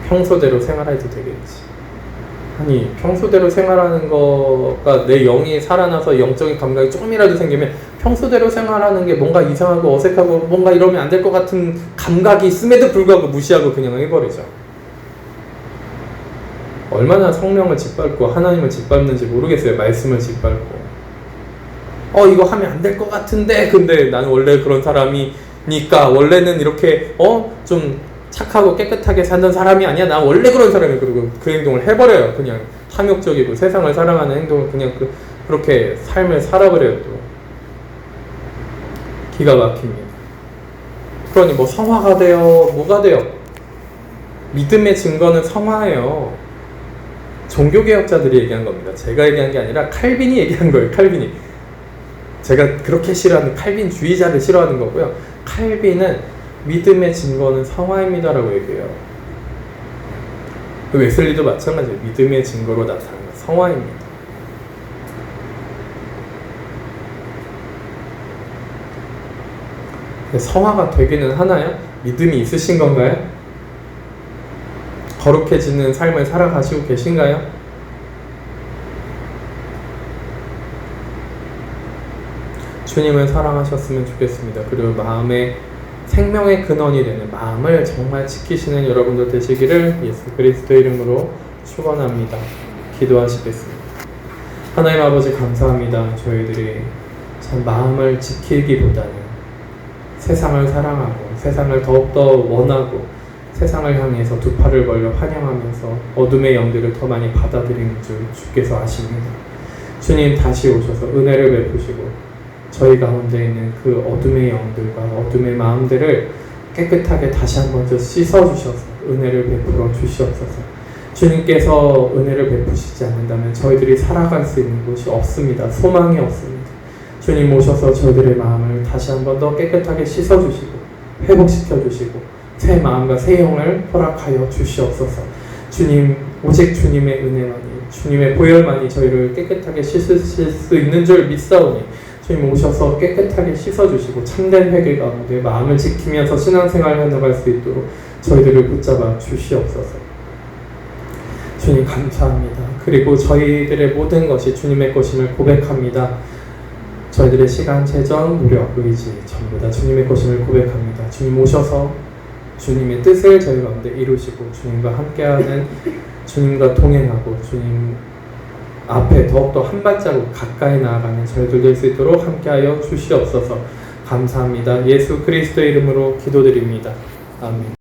평소대로 생활해도 되겠지. 아니 평소대로 생활하는 거가 내 영이 살아나서 영적인 감각이 조금이라도 생기면 평소대로 생활하는 게 뭔가 이상하고 어색하고 뭔가 이러면 안 될 것 같은 감각이 있음에도 불구하고 무시하고 그냥 해버리죠. 얼마나 성령을 짓밟고 하나님을 짓밟는지 모르겠어요. 말씀을 짓밟고 이거 하면 안 될 것 같은데 근데 나는 원래 그런 사람이니까 원래는 이렇게 좀 착하고 깨끗하게 사는 사람이 아니야. 나 원래 그런 사람이야. 그리고 그 행동을 해버려요. 그냥 탐욕적이고 세상을 사랑하는 행동을 그냥 그렇게 삶을 살아버려요. 또 기가 막힙니다. 그러니 뭐 성화가 돼요, 뭐가 돼요? 믿음의 증거는 성화예요. 종교개혁자들이 얘기한 겁니다. 제가 얘기한 게 아니라 칼빈이 얘기한 거예요. 칼빈이. 제가 그렇게 싫어하는 칼빈주의자를 싫어하는 거고요. 칼빈은 믿음의 증거는 성화입니다라고 얘기해요. 웨슬리도 마찬가지예요. 믿음의 증거로 나타나는 성화입니다. 성화가 되기는 하나요? 믿음이 있으신 건가요? 거룩해지는 삶을 살아가시고 계신가요? 주님을 사랑하셨으면 좋겠습니다. 그리고 마음의 생명의 근원이 되는 마음을 정말 지키시는 여러분들 되시기를 예수 그리스도의 이름으로 축원합니다. 기도하시겠습니다. 하나님 아버지 감사합니다. 저희들이 참 마음을 지키기보다는 세상을 사랑하고 세상을 더욱더 원하고 세상을 향해서 두 팔을 벌려 환영하면서 어둠의 영들을 더 많이 받아들이는 줄 주께서 아십니다. 주님 다시 오셔서 은혜를 베푸시고 저희 가운데 있는 그 어둠의 영들과 어둠의 마음들을 깨끗하게 다시 한번 더 씻어주셔서 은혜를 베풀어 주시옵소서. 주님께서 은혜를 베푸시지 않는다면 저희들이 살아갈 수 있는 곳이 없습니다. 소망이 없습니다. 주님 오셔서 저희들의 마음을 다시 한번 더 깨끗하게 씻어주시고 회복시켜주시고 새 마음과 새 영을 허락하여 주시옵소서. 주님, 오직 주님의 은혜만이 주님의 보혈만이 저희를 깨끗하게 씻으실 수 있는 줄 믿사오니 주님 오셔서 깨끗하게 씻어주시고 참된 회개 가운데 마음을 지키면서 신앙생활을 해나갈 수 있도록 저희들을 붙잡아 주시옵소서. 주님 감사합니다. 그리고 저희들의 모든 것이 주님의 것임을 고백합니다. 저희들의 시간, 재정, 노력, 의지 전부 다 주님의 것임을 고백합니다. 주님 오셔서 주님의 뜻을 저희 가운데 이루시고 주님과 함께하는 주님과 동행하고 주님 앞에 더욱더 한 발자국 가까이 나아가는 저희들 될 수 있도록 함께하여 주시옵소서. 감사합니다. 예수 그리스도의 이름으로 기도드립니다. 아멘.